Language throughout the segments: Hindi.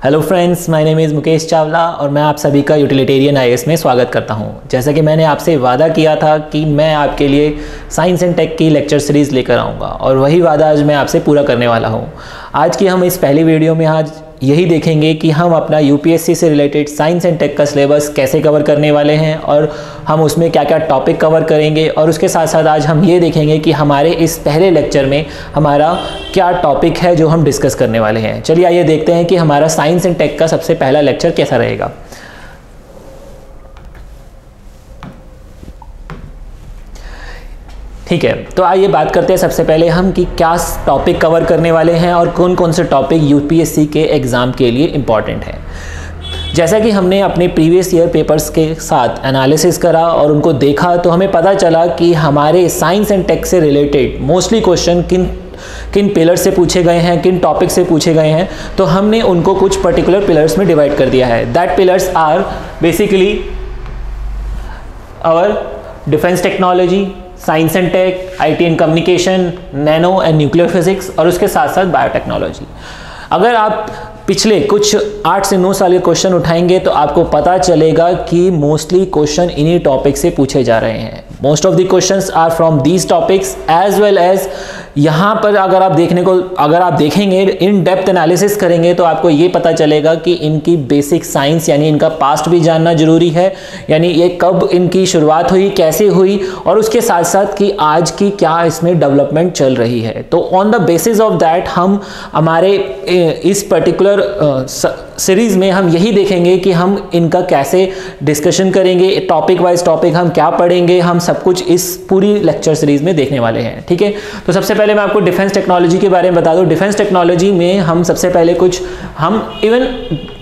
Hello friends, my name is Mukesh Chawla और मैं आप सभी का यूटिलिटेरियन आईएएस में स्वागत करता हूं। जैसा कि मैंने आपसे वादा किया था कि मैं आपके लिए साइंस एंड टेक की लेक्चर सीरीज़ लेकर आऊंगा और वही वादा आज मैं आपसे पूरा करने वाला हूं। आज की हम इस पहली वीडियो में आज यही देखेंगे कि हम अपना यूपीएससी से रिलेटेड साइंस एंड टेक का सिलेबस कैसे कवर करने वाले हैं और हम उसमें क्या क्या टॉपिक कवर करेंगे, और उसके साथ साथ आज हम ये देखेंगे कि हमारे इस पहले लेक्चर में हमारा क्या टॉपिक है जो हम डिस्कस करने वाले हैं। चलिए आइए देखते हैं कि हमारा साइंस एंड टेक का सबसे पहला लेक्चर कैसा रहेगा। ठीक है, तो आइए बात करते हैं सबसे पहले हम कि क्या टॉपिक कवर करने वाले हैं और कौन कौन से टॉपिक यूपीएससी के एग्ज़ाम के लिए इम्पॉर्टेंट हैं। जैसा कि हमने अपने प्रीवियस ईयर पेपर्स के साथ एनालिसिस करा और उनको देखा तो हमें पता चला कि हमारे साइंस एंड टेक से रिलेटेड मोस्टली क्वेश्चन किन पिलर से पूछे गए हैं, किन टॉपिक से पूछे गए हैं। तो हमने उनको कुछ पर्टिकुलर पिलर्स में डिवाइड कर दिया है। That pillars are basically our defence technology, science and tech, IT and communication, nano and nuclear physics और उसके साथ साथ बायोटेक्नोलॉजी। अगर आप पिछले कुछ 8 से 9 साल के क्वेश्चन उठाएंगे तो आपको पता चलेगा कि मोस्टली क्वेश्चन इन्हीं टॉपिक से पूछे जा रहे हैं। Most of the questions are from these topics as well as यहाँ पर अगर आप देखेंगे इन डेप्थ एनालिसिस करेंगे तो आपको ये पता चलेगा कि इनकी बेसिक साइंस यानी इनका पास्ट भी जानना जरूरी है, यानी ये कब इनकी शुरुआत हुई, कैसे हुई और उसके साथ साथ कि आज की क्या इसमें डेवलपमेंट चल रही है। तो on the basis of that हम हमारे इस पर्टिकुलर सीरीज में हम यही देखेंगे कि हम इनका कैसे डिस्कशन करेंगे, टॉपिक वाइज टॉपिक हम क्या पढ़ेंगे, हम सब कुछ इस पूरी लेक्चर सीरीज में देखने वाले हैं। ठीक है, तो सबसे पहले मैं आपको डिफेंस टेक्नोलॉजी के बारे में बता दूं। डिफेंस टेक्नोलॉजी में हम सबसे पहले हम इवन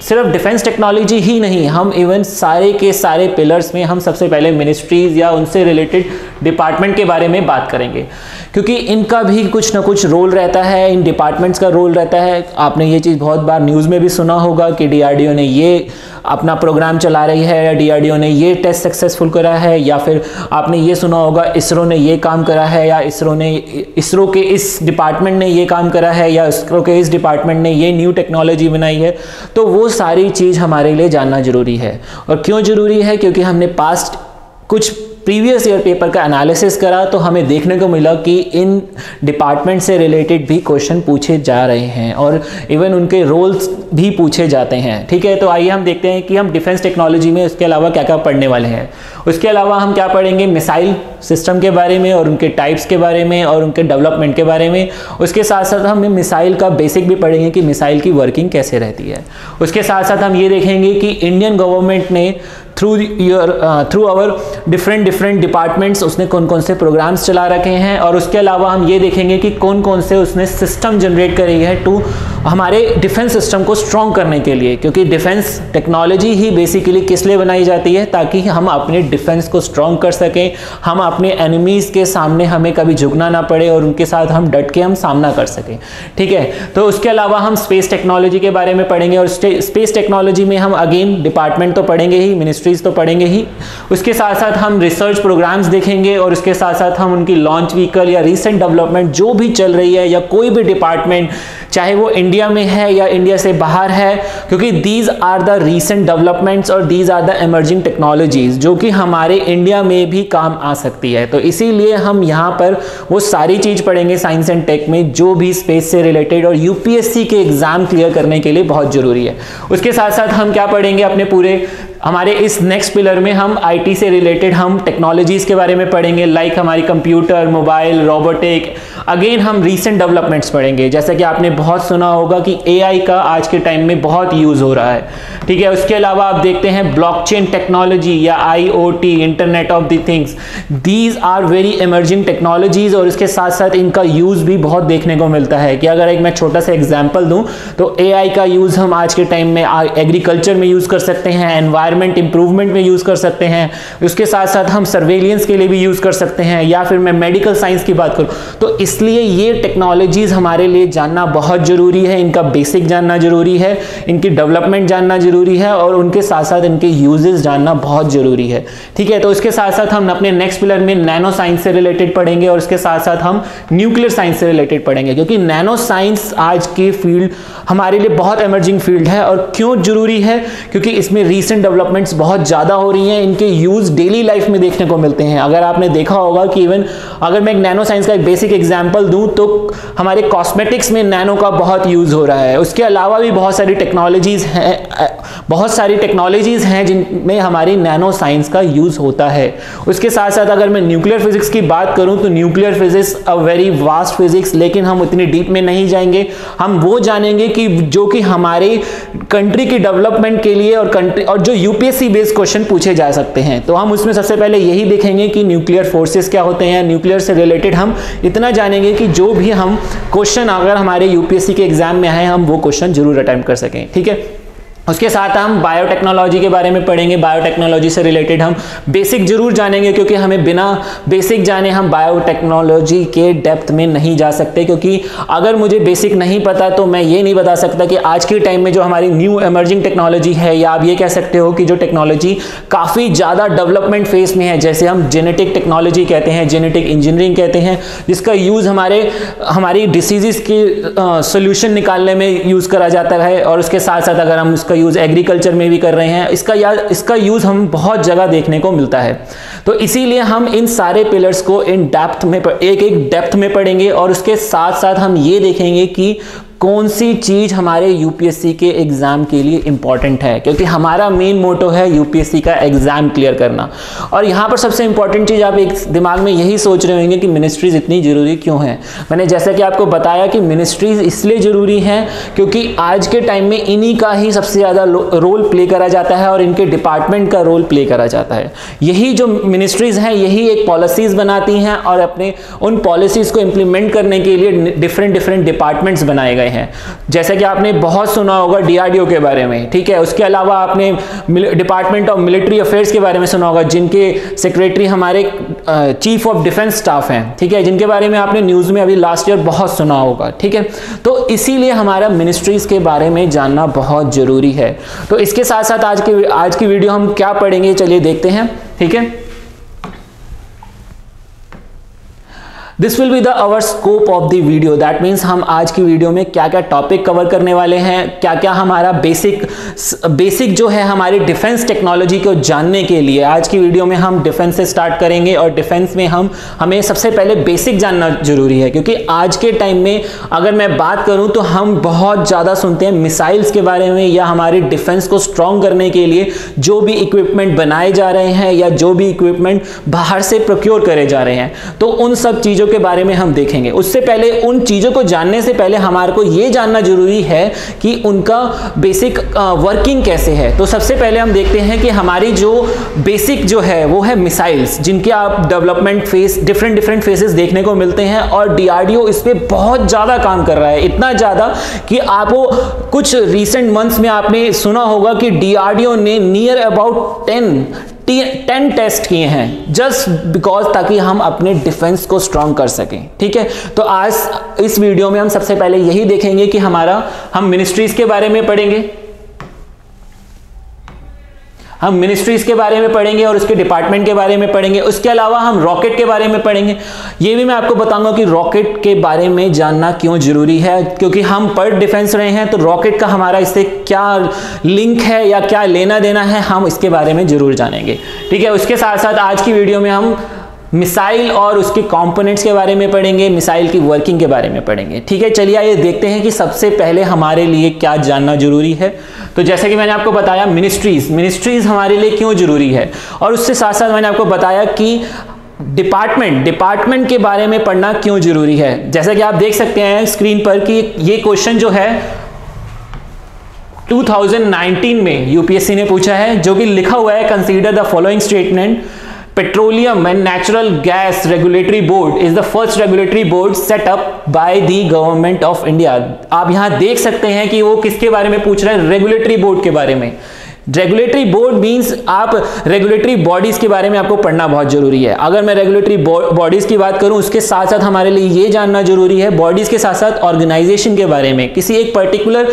सिर्फ डिफेंस टेक्नोलॉजी ही नहीं, हम इवन सारे के सारे पिलर्स में हम सबसे पहले मिनिस्ट्रीज या उनसे रिलेटेड डिपार्टमेंट के बारे में बात करेंगे, क्योंकि इनका भी कुछ ना कुछ रोल रहता है, इन डिपार्टमेंट्स का रोल रहता है। आपने ये चीज़ बहुत बार न्यूज़ में भी सुना होगा कि डीआरडीओ ने ये अपना प्रोग्राम चला रही है, या डीआरडीओ ने ये टेस्ट सक्सेसफुल करा है, या फिर आपने ये सुना होगा इसरो ने ये काम करा है, या इसरो के इस डिपार्टमेंट ने ये काम करा है, या इसरो के इस डिपार्टमेंट ने ये न्यू टेक्नोलॉजी बनाई है। तो वो सारी चीज़ हमारे लिए जानना जरूरी है। और क्यों जरूरी है? क्योंकि हमने पास्ट कुछ प्रीवियस ईयर पेपर का एनालिसिस करा तो हमें देखने को मिला कि इन डिपार्टमेंट से रिलेटेड भी क्वेश्चन पूछे जा रहे हैं और इवन उनके रोल्स भी पूछे जाते हैं। ठीक है, तो आइए हम देखते हैं कि हम डिफेंस टेक्नोलॉजी में उसके अलावा क्या क्या पढ़ने वाले हैं। उसके अलावा हम क्या पढ़ेंगे, मिसाइल सिस्टम के बारे में और उनके टाइप्स के बारे में और उनके डेवलपमेंट के बारे में। उसके साथ साथ हम मिसाइल का बेसिक भी पढ़ेंगे कि मिसाइल की वर्किंग कैसे रहती है। उसके साथ साथ हम ये देखेंगे कि इंडियन गवर्नमेंट ने थ्रू आवर डिफरेंट डिपार्टमेंट्स उसने कौन कौन से प्रोग्राम्स चला रखे हैं। और उसके अलावा हम ये देखेंगे कि कौन कौन से उसने सिस्टम जनरेट करी है टू हमारे डिफेंस सिस्टम को स्ट्रॉन्ग करने के लिए, क्योंकि डिफेंस टेक्नोलॉजी ही बेसिकली किस लिए बनाई जाती है, ताकि हम अपने डिफेंस को स्ट्रॉन्ग कर सकें, हम अपने एनिमीज के सामने हमें कभी झुकना ना पड़े और उनके साथ हम डट के हम सामना कर सकें। ठीक है, तो उसके अलावा हम स्पेस टेक्नोलॉजी के बारे में पढ़ेंगे और स्पेस टेक्नोलॉजी में हम अगेन डिपार्टमेंट तो पढ़ेंगे ही, मिनिस्ट्रीज तो पढ़ेंगे ही, उसके साथ साथ हम रिसर्च प्रोग्राम्स देखेंगे और उसके साथ साथ हम उनकी लॉन्च व्हीकल या रिसेंट डेवलपमेंट जो भी चल रही है या कोई भी डिपार्टमेंट, चाहे वो इंडिया में है या इंडिया से बाहर है, क्योंकि these are the recent developments और these are the emerging technologies जो कि हमारे इंडिया में भी काम आ सकती है। तो इसीलिए हम यहाँ पर वो सारी चीज पढ़ेंगे साइंस एंड टेक में जो भी स्पेस से रिलेटेड और यूपीएससी के एग्जाम क्लियर करने के लिए बहुत जरूरी है। उसके साथ साथ हम क्या पढ़ेंगे, अपने हमारे इस नेक्स्ट पिलर में हम आईटी से रिलेटेड हम टेक्नोलॉजीज के बारे में पढ़ेंगे, लाइक हमारी कंप्यूटर, मोबाइल, रोबोटिक। अगेन हम रीसेंट डेवलपमेंट्स पढ़ेंगे, जैसा कि आपने बहुत सुना होगा कि एआई का आज के टाइम में बहुत यूज हो रहा है। ठीक है, उसके अलावा आप देखते हैं ब्लॉकचेन टेक्नोलॉजी या IoT, internet of the things. These are very emerging technologies और इसके साथ साथ इनका यूज भी बहुत देखने को मिलता है। कि अगर एक मैं छोटा सा एग्जाम्पल दूं तो एआई का यूज हम आज के टाइम में एग्रीकल्चर में यूज कर सकते हैं, एनवायरमेंट एनवायरनमेंट इंप्रूवमेंट में यूज़ कर सकते हैं, उसके साथ साथ हम सर्वेलियंस के लिए भी यूज़ कर सकते हैं, या फिर मैं मेडिकल साइंस की बात करूँ तो इसलिए ये टेक्नोलॉजीज़ हमारे लिए जानना बहुत ज़रूरी है, इनका बेसिक जानना ज़रूरी है, इनकी डेवलपमेंट जानना ज़रूरी है और उनके साथ साथ इनके यूजेस जानना बहुत ज़रूरी है। ठीक है, तो इसके साथ साथ हम अपने नेक्स्ट पिलर में नैनो साइंस से रिलेटेड पढ़ेंगे और इसके साथ साथ हम न्यूक्लियर साइंस से रिलेटेड पढ़ेंगे, क्योंकि नैनो साइंस आज की फील्ड हमारे लिए बहुत एमर्जिंग फील्ड है। और क्यों जरूरी है? क्योंकि इसमें रीसेंट डेवलपमेंट्स बहुत ज़्यादा हो रही हैं, इनके यूज़ डेली लाइफ में देखने को मिलते हैं। अगर आपने देखा होगा कि इवन अगर मैं एक नैनो साइंस का एक बेसिक एग्जाम्पल दूं तो हमारे कॉस्मेटिक्स में नैनो का बहुत यूज़ हो रहा है। उसके अलावा भी बहुत सारी टेक्नोलॉजीज़ हैं जिनमें हमारी नैनो साइंस का यूज़ होता है। उसके साथ साथ अगर मैं न्यूक्लियर फिजिक्स की बात करूं तो nuclear physics a very vast physics, लेकिन हम इतनी डीप में नहीं जाएंगे। हम वो जानेंगे कि जो कि हमारे कंट्री की डेवलपमेंट के लिए और जो यूपीएससी बेस्ड क्वेश्चन पूछे जा सकते हैं। तो हम उसमें सबसे पहले यही देखेंगे कि न्यूक्लियर फोर्सेस क्या होते हैं, न्यूक्लियर से रिलेटेड हम इतना जानेंगे कि जो भी हम क्वेश्चन अगर हमारे यूपीएससी के एग्जाम में आए हम वो क्वेश्चन जरूर अटेम्प्ट कर सकें। ठीक है, उसके साथ हम बायोटेक्नोलॉजी के बारे में पढ़ेंगे। बायोटेक्नोलॉजी से रिलेटेड हम बेसिक जरूर जानेंगे, क्योंकि हमें बिना बेसिक जाने हम बायोटेक्नोलॉजी के डेप्थ में नहीं जा सकते। क्योंकि अगर मुझे बेसिक नहीं पता तो मैं ये नहीं बता सकता कि आज के टाइम में जो हमारी न्यू इमर्जिंग टेक्नोलॉजी है, या आप ये कह सकते हो कि जो टेक्नोलॉजी काफ़ी ज़्यादा डेवलपमेंट फेज में है, जैसे हम जेनेटिक टेक्नोलॉजी कहते हैं, जेनेटिक इंजीनियरिंग कहते हैं, जिसका यूज़ हमारी डिसीज़ की सोल्यूशन निकालने में यूज़ करा जाता है। और उसके साथ साथ अगर हम यूज एग्रीकल्चर में भी कर रहे हैं, इसका यूज हम बहुत जगह देखने को मिलता है। तो इसीलिए हम इन सारे पिलर्स को इन डेप्थ में एक डेप्थ में पढ़ेंगे और उसके साथ साथ हम ये देखेंगे कि कौन सी चीज हमारे यूपीएससी के एग्जाम के लिए इंपॉर्टेंट है, क्योंकि हमारा मेन मोटो है यूपीएससी का एग्जाम क्लियर करना। और यहां पर सबसे इंपॉर्टेंट चीज आप एक दिमाग में यही सोच रहे होंगे कि मिनिस्ट्रीज इतनी जरूरी क्यों है। मैंने जैसा कि आपको बताया कि मिनिस्ट्रीज इसलिए जरूरी हैं क्योंकि आज के टाइम में इन्हीं का ही सबसे ज्यादा रोल प्ले करा जाता है और इनके डिपार्टमेंट का रोल प्ले करा जाता है। यही जो मिनिस्ट्रीज हैं यही एक पॉलिसीज बनाती हैं और अपने उन पॉलिसीज को इंप्लीमेंट करने के लिए डिफरेंट डिपार्टमेंट्स बनाए गए हैं। जैसे कि आपने बहुत सुना होगा डीआरडीओ के बारे में, ठीक है। उसके अलावा आपने डिपार्टमेंट ऑफ मिलिट्री अफेयर्स के बारे में सुना होगा, जिनके सेक्रेटरी हमारे चीफ ऑफ डिफेंस स्टाफ हैं, ठीक है, जिनके बारे में आपने न्यूज में अभी लास्ट ईयर बहुत सुना होगा, ठीक है। तो इसीलिए हमारा मिनिस्ट्रीज के बारे में जानना बहुत जरूरी है। तो इसके साथ साथ आज की वीडियो हम क्या पढ़ेंगे, चलिए देखते हैं, ठीक है। This will be the our scope of the video, that means हम आज की वीडियो में क्या क्या टॉपिक कवर करने वाले हैं, क्या क्या हमारा बेसिक जो है हमारी डिफेंस टेक्नोलॉजी को जानने के लिए आज की वीडियो में हम डिफेंस से स्टार्ट करेंगे। और डिफेंस में हमें सबसे पहले बेसिक जानना जरूरी है, क्योंकि आज के टाइम में अगर मैं बात करूं तो हम बहुत ज़्यादा सुनते हैं मिसाइल्स के बारे में, या हमारी डिफेंस को स्ट्रॉन्ग करने के लिए जो भी इक्विपमेंट बनाए जा रहे हैं या जो भी इक्विपमेंट बाहर से प्रोक्योर करे जा रहे हैं, तो उन सब चीज़ों के बारे में हम देखेंगे। उससे पहले उन चीजों को जानने से पहले हमारे को यह जानना जरूरी है कि उनका बेसिक वर्किंग कैसे है। तो सबसे पहले हम देखते हैं कि हमारी जो बेसिक जो है वो है मिसाइल्स, जिनके आप डेवलपमेंट फेस डिफरेंट फेसेस देखने को मिलते हैं। और डीआरडीओ इस पे बहुत ज्यादा काम कर रहा है, इतना ज्यादा कि आपको कुछ रिसेंट मंथ्स में आपने सुना होगा कि डीआरडीओ ने नियर अबाउट 10 टेस्ट किए हैं जस्ट बिकॉज ताकि हम अपने डिफेंस को स्ट्रांग कर सकें, ठीक है। तो आज इस वीडियो में हम सबसे पहले यही देखेंगे कि हम मिनिस्ट्रीज के बारे में पढ़ेंगे, हम मिनिस्ट्रीज के बारे में पढ़ेंगे और उसके डिपार्टमेंट के बारे में पढ़ेंगे। उसके अलावा हम रॉकेट के बारे में पढ़ेंगे। ये भी मैं आपको बताऊंगा कि रॉकेट के बारे में जानना क्यों जरूरी है, क्योंकि हम पर डिफेंस रहे हैं, तो रॉकेट का हमारा इससे क्या लिंक है या क्या लेना देना है, हम इसके बारे में जरूर जानेंगे, ठीक है। उसके साथ साथ आज की वीडियो में हम मिसाइल और उसके कंपोनेंट्स के बारे में पढ़ेंगे, मिसाइल की वर्किंग के बारे में पढ़ेंगे, ठीक है। चलिए आइए देखते हैं कि सबसे पहले हमारे लिए क्या जानना जरूरी है। तो जैसे कि मैंने आपको बताया मिनिस्ट्रीज हमारे लिए क्यों जरूरी है, और उससे साथ साथ मैंने आपको बताया कि डिपार्टमेंट के बारे में पढ़ना क्यों जरूरी है। जैसा कि आप देख सकते हैं स्क्रीन पर कि ये क्वेश्चन जो है 2019 में यूपीएससी ने पूछा है, जो कि लिखा हुआ है consider the following statement, Petroleum and Natural Gas Regulatory Board is the first regulatory board set up by the government of India। आप यहां देख सकते हैं कि वो किसके बारे में पूछ रहे हैं, रेगुलेटरी बोर्ड के बारे में। रेगुलेटरी बोर्ड मींस आप रेगुलेटरी बॉडीज के बारे में आपको पढ़ना बहुत जरूरी है। अगर मैं रेगुलेटरी बॉडीज की बात करूं, उसके साथ साथ हमारे लिए ये जानना जरूरी है बॉडीज के साथ साथ ऑर्गेनाइजेशन के बारे में। किसी एक पर्टिकुलर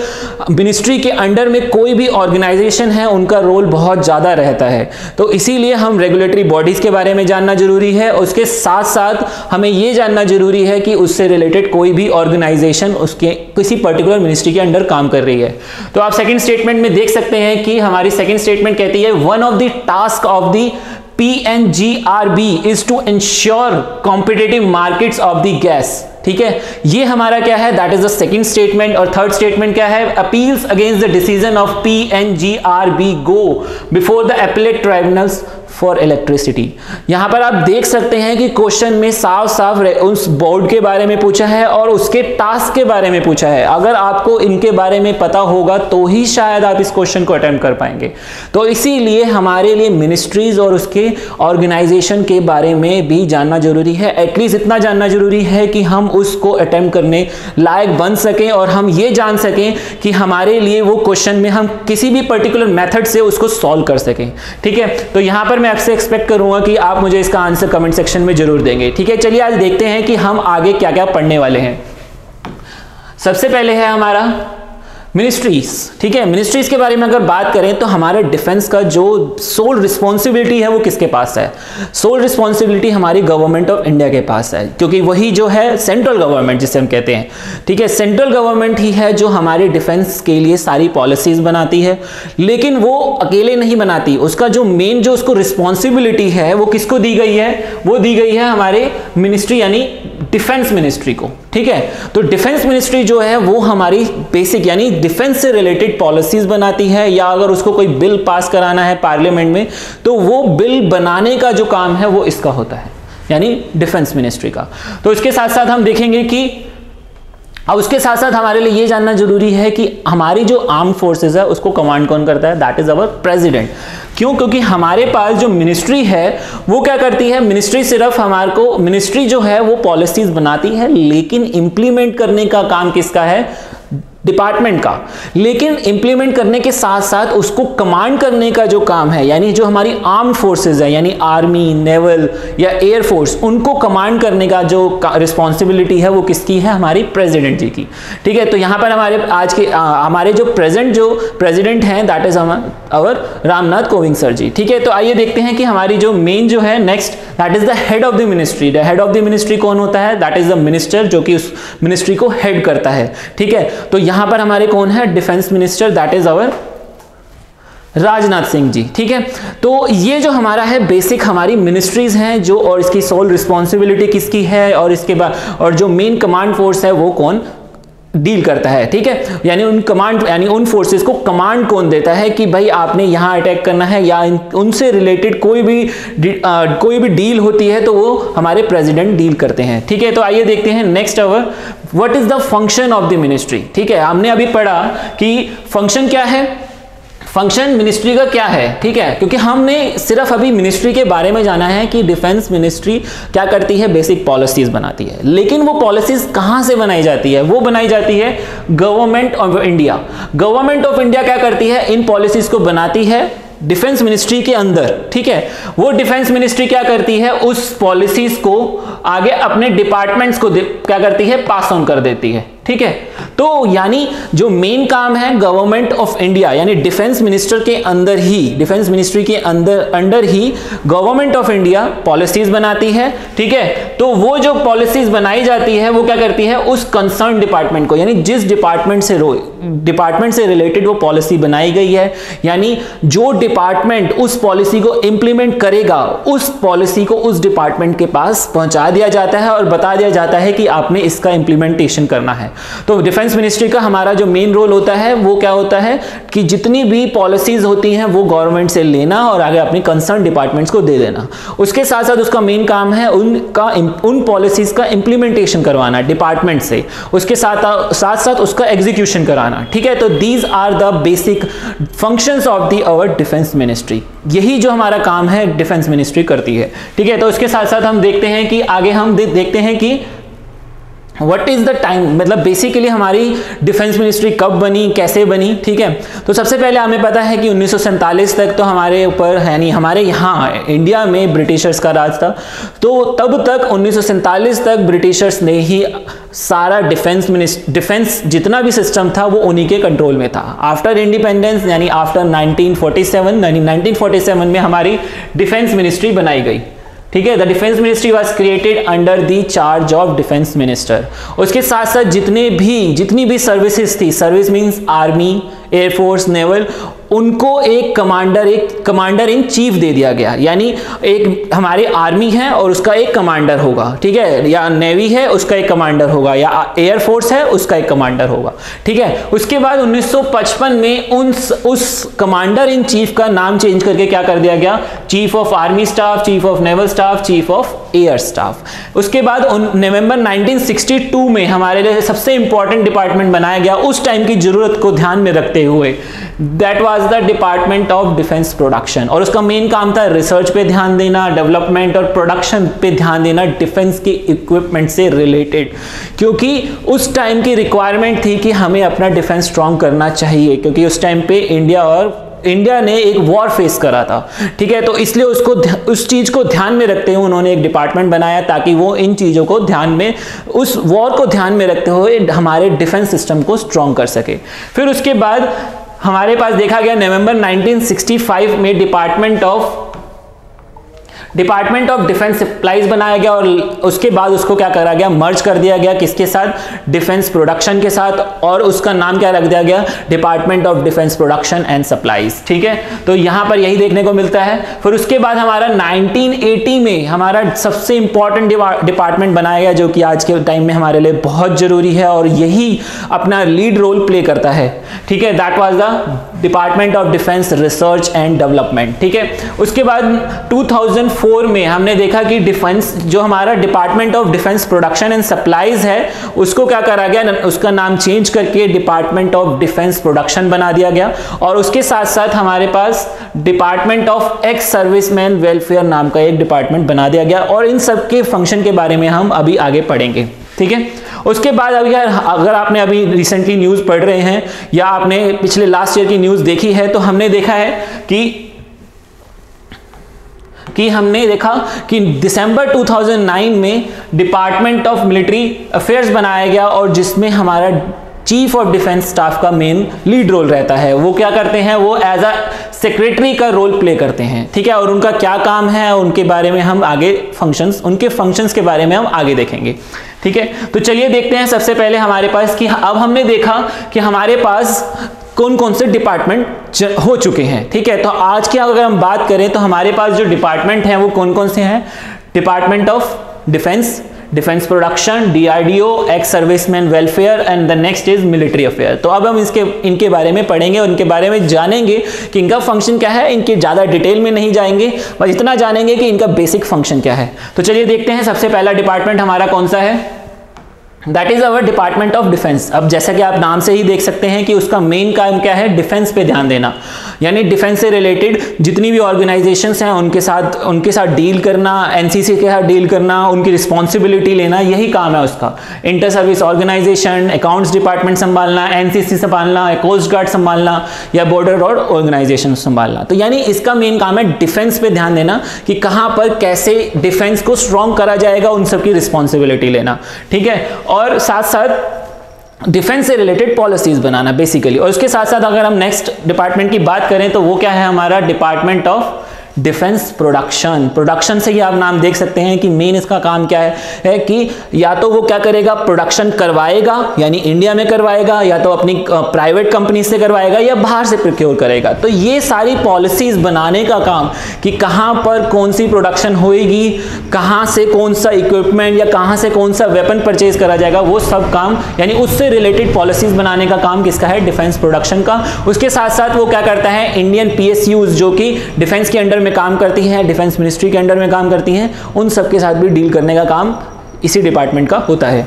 मिनिस्ट्री के अंडर में कोई भी ऑर्गेनाइजेशन है, उनका रोल बहुत ज्यादा रहता है, तो इसीलिए हम रेगुलेटरी बॉडीज के बारे में जानना जरूरी है। उसके साथ साथ हमें यह जानना जरूरी है कि उससे रिलेटेड कोई भी ऑर्गेनाइजेशन उसके किसी पर्टिकुलर मिनिस्ट्री के अंडर काम कर रही है। तो आप सेकंड स्टेटमेंट में देख सकते हैं कि हमारी सेकंड स्टेटमेंट कहती है one of the task of the PNGRB is to ensure competitive markets of the gas. ठीक है, ये हमारा क्या है, that is the second statement. और थर्ड स्टेटमेंट क्या है, appeals against the decision of PNGRB go before the appellate tribunals for electricity. यहां पर आप देख सकते हैं कि क्वेश्चन में साफ साफ उस बोर्ड के बारे में पूछा है और उसके टास्क के बारे में पूछा है। अगर आपको इनके बारे में पता होगा तो ही शायद आप इस क्वेश्चन को अटेम्प्ट कर पाएंगे। तो इसीलिए हमारे लिए मिनिस्ट्रीज और उसके ऑर्गेनाइजेशन के बारे में भी जानना जरूरी है। एटलीस्ट इतना जानना जरूरी है कि हम उसको अटेम्प्ट करने लायक बन सकें और हम ये जान सकें कि हमारे लिए वो क्वेश्चन में हम किसी भी पर्टिकुलर मेथड से उसको सॉल्व कर सकें। ठीक है, तो यहां पर मैं आपसे एक्सपेक्ट करूंगा कि आप मुझे इसका आंसर कमेंट सेक्शन में जरूर देंगे। ठीक है, चलिए आज देखते हैं कि हम आगे क्या क्या पढ़ने वाले हैं। सबसे पहले है हमारा मिनिस्ट्रीज। ठीक है, मिनिस्ट्रीज के बारे में अगर बात करें तो हमारे डिफेंस का जो सोल रिस्पॉन्सिबिलिटी है वो किसके पास है? सोल रिस्पॉन्सिबिलिटी हमारी गवर्नमेंट ऑफ इंडिया के पास है, क्योंकि वही जो है सेंट्रल गवर्नमेंट जिसे हम कहते हैं। ठीक है, सेंट्रल गवर्नमेंट ही है जो हमारे डिफेंस के लिए सारी पॉलिसीज बनाती है, लेकिन वो अकेले नहीं बनाती। उसका जो मेन जो उसको रिस्पॉन्सिबिलिटी है वो किसको दी गई है? वो दी गई है हमारे मिनिस्ट्री यानी डिफेंस मिनिस्ट्री को। ठीक है, तो डिफेंस मिनिस्ट्री जो है वो हमारी बेसिक यानी डिफेंस से रिलेटेड पॉलिसीज बनाती है, या अगर उसको कोई बिल पास कराना है पार्लियामेंट में तो वो बिल बनाने का जो काम है वो इसका होता है, यानी डिफेंस मिनिस्ट्री का। तो इसके साथ साथ हम देखेंगे कि अब उसके साथ साथ हमारे लिए ये जानना जरूरी है कि हमारी जो आर्म फोर्सेस है उसको कमांड कौन करता है? That is our president. क्यों? क्योंकि हमारे पास जो मिनिस्ट्री है वो क्या करती है? मिनिस्ट्री सिर्फ हमारे को मिनिस्ट्री जो है वो पॉलिसीज बनाती है, लेकिन इंप्लीमेंट करने का काम किसका है? डिपार्टमेंट का। लेकिन इंप्लीमेंट करने के साथ साथ उसको कमांड करने का जो काम है, यानी जो हमारी आर्म फोर्सेस है यानी आर्मी, नेवल या एयर फोर्स, उनको कमांड करने का जो रिस्पॉन्सिबिलिटी है वो किसकी है? हमारी प्रेसिडेंट जी की। ठीक है, तो यहां पर हमारे आज के हमारे जो प्रेसिडेंट हैं that is our Ramnath Kovind sir ji. ठीक है, तो आइए देखते हैं कि हमारी जो मेन जो है next that is the head of the ministry. The head of the ministry कौन होता है? दैट इज द मिनिस्टर, जो कि उस मिनिस्ट्री को हेड करता है। ठीक है, तो यहां पर हमारे कौन है? Defence minister, that is our Rajnath Singh ji. ठीक है, तो ये जो हमारा है बेसिक हमारी मिनिस्ट्रीज हैं जो, और इसकी सोल रिस्पॉन्सिबिलिटी किसकी है, और इसके बाद और जो मेन कमांड फोर्स है वो कौन डील करता है। ठीक है, यानी उन कमांड यानी उन फोर्सेस को कमांड कौन देता है कि भाई आपने यहां अटैक करना है, या उनसे रिलेटेड कोई भी डील होती है तो वो हमारे प्रेसिडेंट डील करते हैं। ठीक है, तो आइए देखते हैं next our what is the function of the ministry. ठीक है, हमने अभी पढ़ा कि फंक्शन क्या है, फंक्शन मिनिस्ट्री का क्या है। ठीक है, क्योंकि हमने सिर्फ अभी मिनिस्ट्री के बारे में जाना है कि डिफेंस मिनिस्ट्री क्या करती है? बेसिक पॉलिसीज बनाती है, लेकिन वो पॉलिसीज कहां से बनाई जाती है? वो बनाई जाती है government of India. Government of India क्या करती है? इन पॉलिसीज को बनाती है डिफेंस मिनिस्ट्री के अंदर। ठीक है, वो डिफेंस मिनिस्ट्री क्या करती है? उस पॉलिसीज को आगे अपने डिपार्टमेंट्स को क्या करती है? पास ऑन कर देती है। ठीक है, तो यानी जो मेन काम है गवर्नमेंट ऑफ इंडिया यानी डिफेंस मिनिस्टर के अंदर ही, डिफेंस मिनिस्ट्री के under he government of India policies बनाती है। ठीक है, तो वो जो पॉलिसीज बनाई जाती है वो क्या करती है? उस कंसर्न डिपार्टमेंट को, यानी जिस डिपार्टमेंट से रिलेटेड वो पॉलिसी बनाई गई है, यानी जो डिपार्टमेंट उस पॉलिसी को इंप्लीमेंट करेगा उस पॉलिसी को उस डिपार्टमेंट के पास पहुंचा दिया जाता है और बता दिया जाता है कि आपने इसका इंप्लीमेंटेशन करना है। तो डिफेंस मिनिस्ट्री का हमारा जो मेन रोल होता है वो क्या होता है कि जितनी भी पॉलिसीज होती हैं वो गवर्नमेंट से लेना और आगे अपने कंसर्न डिपार्टमेंट्स को दे देना। उसके साथ साथ उसका मेन काम है उन पॉलिसीज का इंप्लीमेंटेशन करवाना डिपार्टमेंट से, उसके साथ साथ उसका एग्जीक्यूशन कराना। ठीक है, तो these are the basic functions of the our defence ministry. यही जो हमारा काम है डिफेंस मिनिस्ट्री करती है। ठीक है, तो उसके साथ साथ हम देखते हैं कि आगे हम देखते हैं कि व्हाट इज द टाइम, मतलब बेसिकली हमारी डिफेंस मिनिस्ट्री कब बनी, कैसे बनी, ठीक है। तो सबसे पहले हमें पता है कि 1947 तक तो हमारे ऊपर यानी हमारे यहाँ इंडिया में ब्रिटिशर्स का राज था। तो तब तक 1947 तक ब्रिटिशर्स ने ही सारा डिफेंस जितना भी सिस्टम था वो उन्हीं के कंट्रोल में था। आफ्टर इंडिपेंडेंस यानी आफ्टर 1947 में हमारी डिफेंस मिनिस्ट्री बनाई गई, ठीक है। The defence ministry was created under the charge of defence minister. उसके साथ साथ जितनी भी सर्विसेज थी, service means army, air force, naval, उनको एक कमांडर इन चीफ दे दिया गया। यानी एक हमारी आर्मी है और उसका एक कमांडर होगा, ठीक है, या नेवी है उसका एक कमांडर होगा, या एयरफोर्स है उसका एक कमांडर होगा, ठीक है। उसके बाद 1955 में उस कमांडर इन चीफ का नाम चेंज करके क्या कर दिया गया, chief of army staff, chief of naval staff, chief of air staff. उसके बाद नवंबर 1962 में हमारे लिए सबसे इंपॉर्टेंट डिपार्टमेंट बनाया गया उस टाइम की जरूरत को ध्यान में रखते हुए, that was the department of defence production. और उसका मेन काम था रिसर्च पे ध्यान देना, डेवलपमेंट और प्रोडक्शन पे ध्यान देना डिफेंस के इक्विपमेंट से रिलेटेड, क्योंकि उस टाइम की रिक्वायरमेंट थी कि हमें अपना डिफेंस स्ट्रांग करना चाहिए, क्योंकि उस टाइम पे इंडिया ने एक वॉर फेस करा था, ठीक है। तो इसलिए उस चीज को ध्यान में रखते हुए उन्होंने एक डिपार्टमेंट बनाया ताकि वो इन चीजों को ध्यान में, उस वॉर को ध्यान में रखते हुए हमारे डिफेंस सिस्टम को स्ट्रांग कर सके। फिर उसके बाद हमारे पास देखा गया नवंबर 1965 में डिपार्टमेंट ऑफ डिफेंस सप्लाईज बनाया गया, और उसके बाद उसको क्या करा गया, मर्ज कर दिया गया किसके साथ, डिफेंस प्रोडक्शन के साथ, और उसका नाम क्या रख दिया गया, department of defence production and supplies, ठीक है। तो यहां पर यही देखने को मिलता है। फिर उसके बाद हमारा 1980 में हमारा सबसे इंपॉर्टेंट डिपार्टमेंट बनाया गया, जो कि आज के टाइम में हमारे लिए बहुत जरूरी है और यही अपना लीड रोल प्ले करता है, ठीक है। That was the department of defence research and development, ठीक है। उसके बाद 2004 में हमने देखा कि डिफेंस जो हमारा department of defence production and supplies है उसको क्या करा गया, उसका नाम चेंज करके डिपार्टमेंट ऑफ डिफेंस प्रोडक्शन बना दिया गया, और उसके साथ साथ हमारे पास department of ex serviceman welfare नाम का एक डिपार्टमेंट बना दिया गया, और इन सब के फंक्शन के बारे में हम अभी आगे पढ़ेंगे, ठीक है। उसके बाद अगर आपने अभी रिसेंटली न्यूज़ पढ़ रहे हैं या आपने पिछले लास्ट ईयर की न्यूज़ देखी है, तो हमने देखा है कि दिसंबर 2009 में डिपार्टमेंट ऑफ मिलिट्री अफेयर्स बनाया गया, और जिसमें हमारा चीफ ऑफ डिफेंस स्टाफ का मेन लीड रोल रहता है। वो क्या करते हैं, वो एज अ सेक्रेटरी का रोल प्ले करते हैं, ठीक है। और उनका क्या काम है उनके बारे में हम आगे उनके फंक्शंस के बारे में हम आगे देखेंगे, ठीक है। तो चलिए देखते हैं सबसे पहले हमारे पास कि अब हमने देखा कि हमारे पास कौन कौन से डिपार्टमेंट हो चुके हैं, ठीक है। तो आज की अगर हम बात करें तो हमारे पास जो डिपार्टमेंट हैं वो कौन कौन से हैं, department of defence production, DRDO, x serviceman welfare and the next is military affair. तो अब हम इनके बारे में पढ़ेंगे और इनके बारे में जानेंगे कि इनका फंक्शन क्या है। इनके ज़्यादा डिटेल में नहीं जाएंगे, बस इतना जानेंगे कि इनका बेसिक फंक्शन क्या है। तो चलिए देखते हैं सबसे पहला डिपार्टमेंट हमारा कौन सा है, that is our department of defence. अब जैसा कि आप नाम से ही देख सकते हैं कि उसका मेन काम क्या है, डिफेंस पे ध्यान देना, यानी डिफेंस से रिलेटेड जितनी भी ऑर्गेनाइजेशंस हैं उनके साथ डील करना, एनसीसी के साथ डील करना, उनकी रिस्पॉन्सिबिलिटी लेना, यही काम है उसका। Inter service organisation, accounts department संभालना, एनसीसी संभालना, कोस्ट गार्ड संभालना या बॉर्डर रोड ऑर्गेनाइजेशन संभालना। तो यानी इसका मेन काम है डिफेंस पे ध्यान देना कि कहां पर कैसे डिफेंस को स्ट्रॉन्ग करा जाएगा, उन सबकी रिस्पॉन्सिबिलिटी लेना, ठीक है। और साथ साथ डिफेंस से रिलेटेड पॉलिसीज बनाना बेसिकली। और उसके साथ साथ अगर हम नेक्स्ट डिपार्टमेंट की बात करें तो वो क्या है, हमारा डिपार्टमेंट ऑफ डिफेंस प्रोडक्शन से ही आप नाम देख सकते हैं कि मेन इसका काम क्या है कि या तो वो क्या करेगा, प्रोडक्शन करवाएगा, यानी इंडिया में करवाएगा, या तो अपनी प्राइवेट कंपनी से करवाएगा, या बाहर से प्रोक्योर करेगा। तो ये सारी पॉलिसीज बनाने का काम कि कहां पर कौन सी प्रोडक्शन होएगी, कहां से कौन सा इक्विपमेंट या कहां से कौन सा वेपन परचेज करा जाएगा, वो सब काम यानी उससे रिलेटेड पॉलिसीज बनाने का काम किसका है, डिफेंस प्रोडक्शन का। उसके साथ साथ वो क्या करता है, इंडियन पीएसयूज जो कि डिफेंस के अंडर में काम करती हैं, डिफेंस मिनिस्ट्री के अंडर में काम करती हैं, उन सब के साथ भी डील करने का काम इसी डिपार्टमेंट का होता है।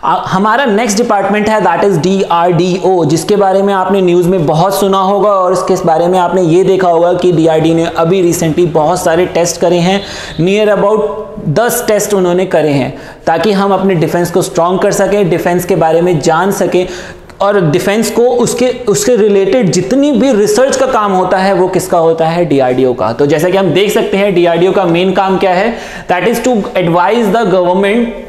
हमारा नेक्स्ट डिपार्टमेंट है दैट इज DRDO, जिसके बारे में आपने न्यूज़ में बहुत सुना होगा और इसके बारे में आपने ये देखा होगा कि DRDO ने अभी रिसेंटली बहुत सारे टेस्ट करे हैं, नियर अबाउट 10 टेस्ट उन्होंने करे हैं, ताकि हम अपने डिफेंस को स्ट्रॉन्ग कर सकें, डिफेंस के बारे में जान सकें, और डिफेंस को उसके रिलेटेड जितनी भी रिसर्च का काम होता है वो किसका होता है, DRDO का। तो जैसा कि हम देख सकते हैं DRDO का मेन काम क्या है, that is to advise the government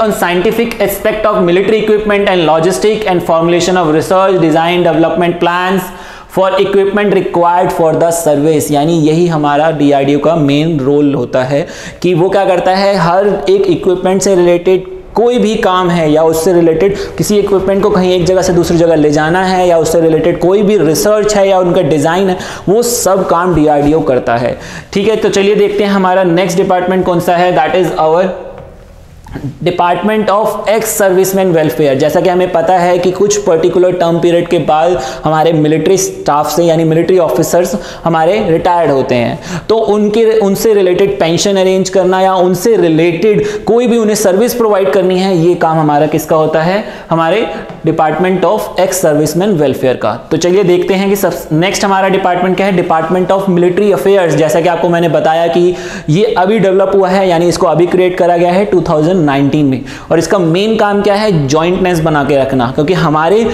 on scientific aspect of military equipment and logistic and formulation of research, design, development plans for equipment required for the service। यानी यही हमारा DRDO का मेन रोल होता है कि वो क्या करता है, हर एक इक्विपमेंट से रिलेटेड कोई भी काम है या उससे रिलेटेड किसी इक्विपमेंट को कहीं एक जगह से दूसरी जगह ले जाना है या उससे रिलेटेड कोई भी रिसर्च है या उनका डिज़ाइन है, वो सब काम DRDO करता है। ठीक है, तो चलिए देखते हैं हमारा नेक्स्ट डिपार्टमेंट कौन सा है, that is our department of ex serviceman welfare. जैसा कि हमें पता है कि कुछ पर्टिकुलर टर्म पीरियड के बाद हमारे मिलिट्री स्टाफ से यानी मिलिट्री ऑफिसर्स हमारे रिटायर्ड होते हैं, तो उनसे रिलेटेड पेंशन अरेंज करना या उनसे रिलेटेड कोई भी उन्हें सर्विस प्रोवाइड करनी है, ये काम हमारा किसका होता है, हमारे department of ex serviceman welfare का। तो चलिए देखते हैं कि नेक्स्ट हमारा डिपार्टमेंट क्या है, डिपार्टमेंट ऑफ मिलिट्री अफेयर्स। जैसा कि आपको मैंने बताया कि ये अभी डेवलप हुआ है, यानी इसको अभी क्रिएट करा गया है 2019 में, और इसका मेन काम क्या है, जॉइंटनेस बना के रखना, क्योंकि हमारे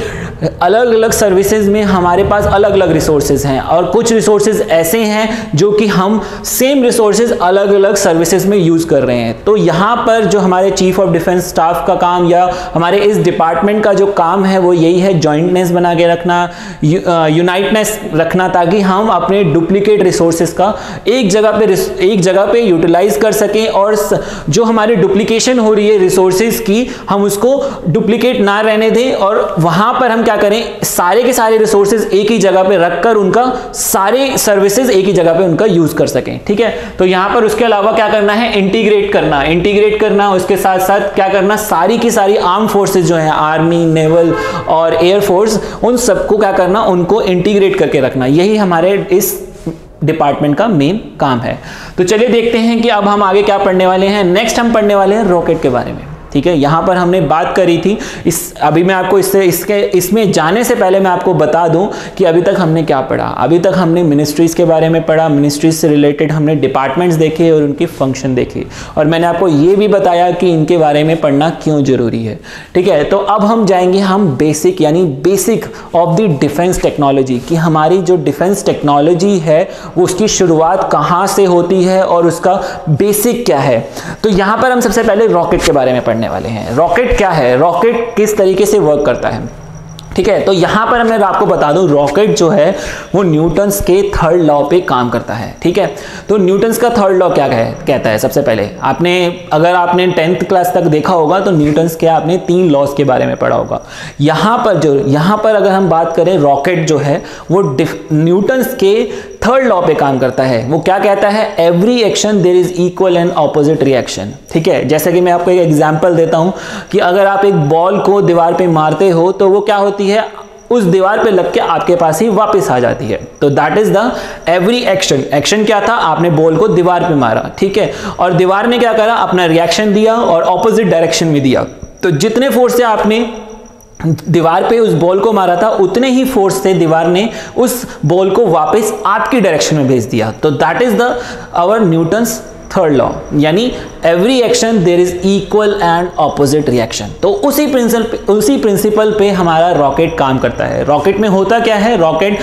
अलग अलग सर्विसेज में हमारे पास अलग अलग रिसोर्सेज हैं और कुछ रिसोर्सेज ऐसे हैं जो कि हम सेम रिसोर्सेज अलग अलग सर्विसेज में यूज कर रहे हैं। तो यहाँ पर जो हमारे चीफ ऑफ डिफेंस स्टाफ का काम या हमारे इस डिपार्टमेंट का जो काम है वो यही है, जॉइंटनेस बना के रखना, यूनाइटनेस रखना, ताकि हम अपने डुप्लीकेट रिसोर्सेज का एक जगह पे यूटिलाइज कर सकें, और जो हमारी डुप्लीकेशन हो रही है रिसोर्सेज की, हम उसको डुप्लीकेट ना रहने दें, और वहां पर हम क्या करें, सारे के सारे रिसोर्सेज एक ही जगह पे रखकर उनका सारे सर्विसेज एक ही जगह पे उनका यूज कर सकें। ठीक है, तो यहां पर उसके अलावा क्या करना है, इंटीग्रेट करना, उसके साथ साथ क्या करना, सारी की सारी आर्म फोर्सेज जो है, आर्मी, नेवल और एयरफोर्स, उन सबको क्या करना, उनको इंटीग्रेट करके रखना, यही हमारे इस डिपार्टमेंट का मेन काम है। तो चलिए देखते हैं कि अब हम आगे क्या पढ़ने वाले हैं। नेक्स्ट हम पढ़ने वाले हैं रॉकेट के बारे में। ठीक है, यहां पर हमने बात करी थी, अभी मैं आपको इसमें जाने से पहले मैं आपको बता दूं कि अभी तक हमने क्या पढ़ा। अभी तक हमने मिनिस्ट्रीज के बारे में पढ़ा, मिनिस्ट्रीज से रिलेटेड हमने डिपार्टमेंट्स देखे और उनके फंक्शन देखे, और मैंने आपको ये भी बताया कि इनके बारे में पढ़ना क्यों जरूरी है। ठीक है, तो अब हम जाएंगे basic of the defence technology, कि हमारी जो डिफेंस टेक्नोलॉजी है वो उसकी शुरुआत कहाँ से होती है और उसका बेसिक क्या है। तो यहां पर हम सबसे पहले रॉकेट के बारे में पढ़ने वाले हैं। रॉकेट क्या है, रॉकेट किस तरीके से वर्क करता है। ठीक है, तो यहां पर मैं आपको बता दूं, रॉकेट जो है वो न्यूटन्स के थर्ड लॉ पे काम करता है। ठीक है, तो न्यूटन्स का थर्ड लॉ क्या कहता है, सबसे पहले अगर आपने 10th क्लास तक देखा होगा तो न्यूटन्स के आपने 3 लॉज के बारे में पढ़ा होगा। यहां पर अगर हम बात करें, रॉकेट जो है वो न्यूटन्स के थर्ड लॉ पे काम करता है। वो क्या कहता है, every action there is equal and opposite reaction. ठीक है, जैसे कि मैं आपको एक एग्जांपल देता हूं कि अगर आप एक बॉल को दीवार पे मारते हो तो वो क्या होती है, उस दीवार पे लग के आपके पास ही वापस आ जाती है। तो that is the every action क्या था, आपने बॉल को दीवार पे मारा। ठीक है, और दीवार ने क्या करा, अपना रिएक्शन दिया और ऑपोजिट डायरेक्शन में दिया। तो जितने फोर्स से आपने दीवार पे उस बॉल को मारा था, उतने ही फोर्स से दीवार ने उस बॉल को वापस आपकी डायरेक्शन में भेज दिया। तो that is the our Newton's third law, यानी every action there is equal and opposite reaction. तो उसी प्रिंसिपल पे हमारा रॉकेट काम करता है। रॉकेट में होता क्या है, rocket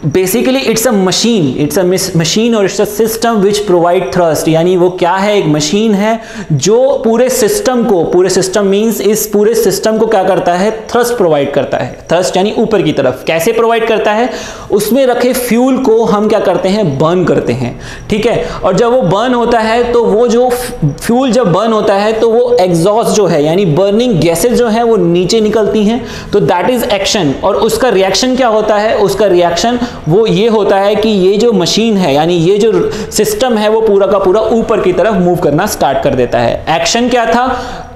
basically it's a machine और it's a system which provide thrust, यानी वो क्या है, एक मशीन है जो पूरे सिस्टम मींस इस पूरे सिस्टम को क्या करता है, थ्रस्ट प्रोवाइड करता है। थ्रस्ट यानी ऊपर की तरफ। कैसे प्रोवाइड करता है, उसमें रखे फ्यूल को हम क्या करते हैं, बर्न करते हैं। ठीक है, और जब वो बर्न होता है तो वो जो फ्यूल जब बर्न होता है तो वो एग्जॉस्ट जो है यानी बर्निंग गैसेज जो है वो नीचे निकलती हैं। तो दैट इज एक्शन। और उसका रिएक्शन क्या होता है, उसका रिएक्शन वो ये होता है कि ये जो मशीन है यानी ये जो सिस्टम है वो पूरा का पूरा ऊपर की तरफ मूव करना स्टार्ट कर देता है। एक्शन क्या था,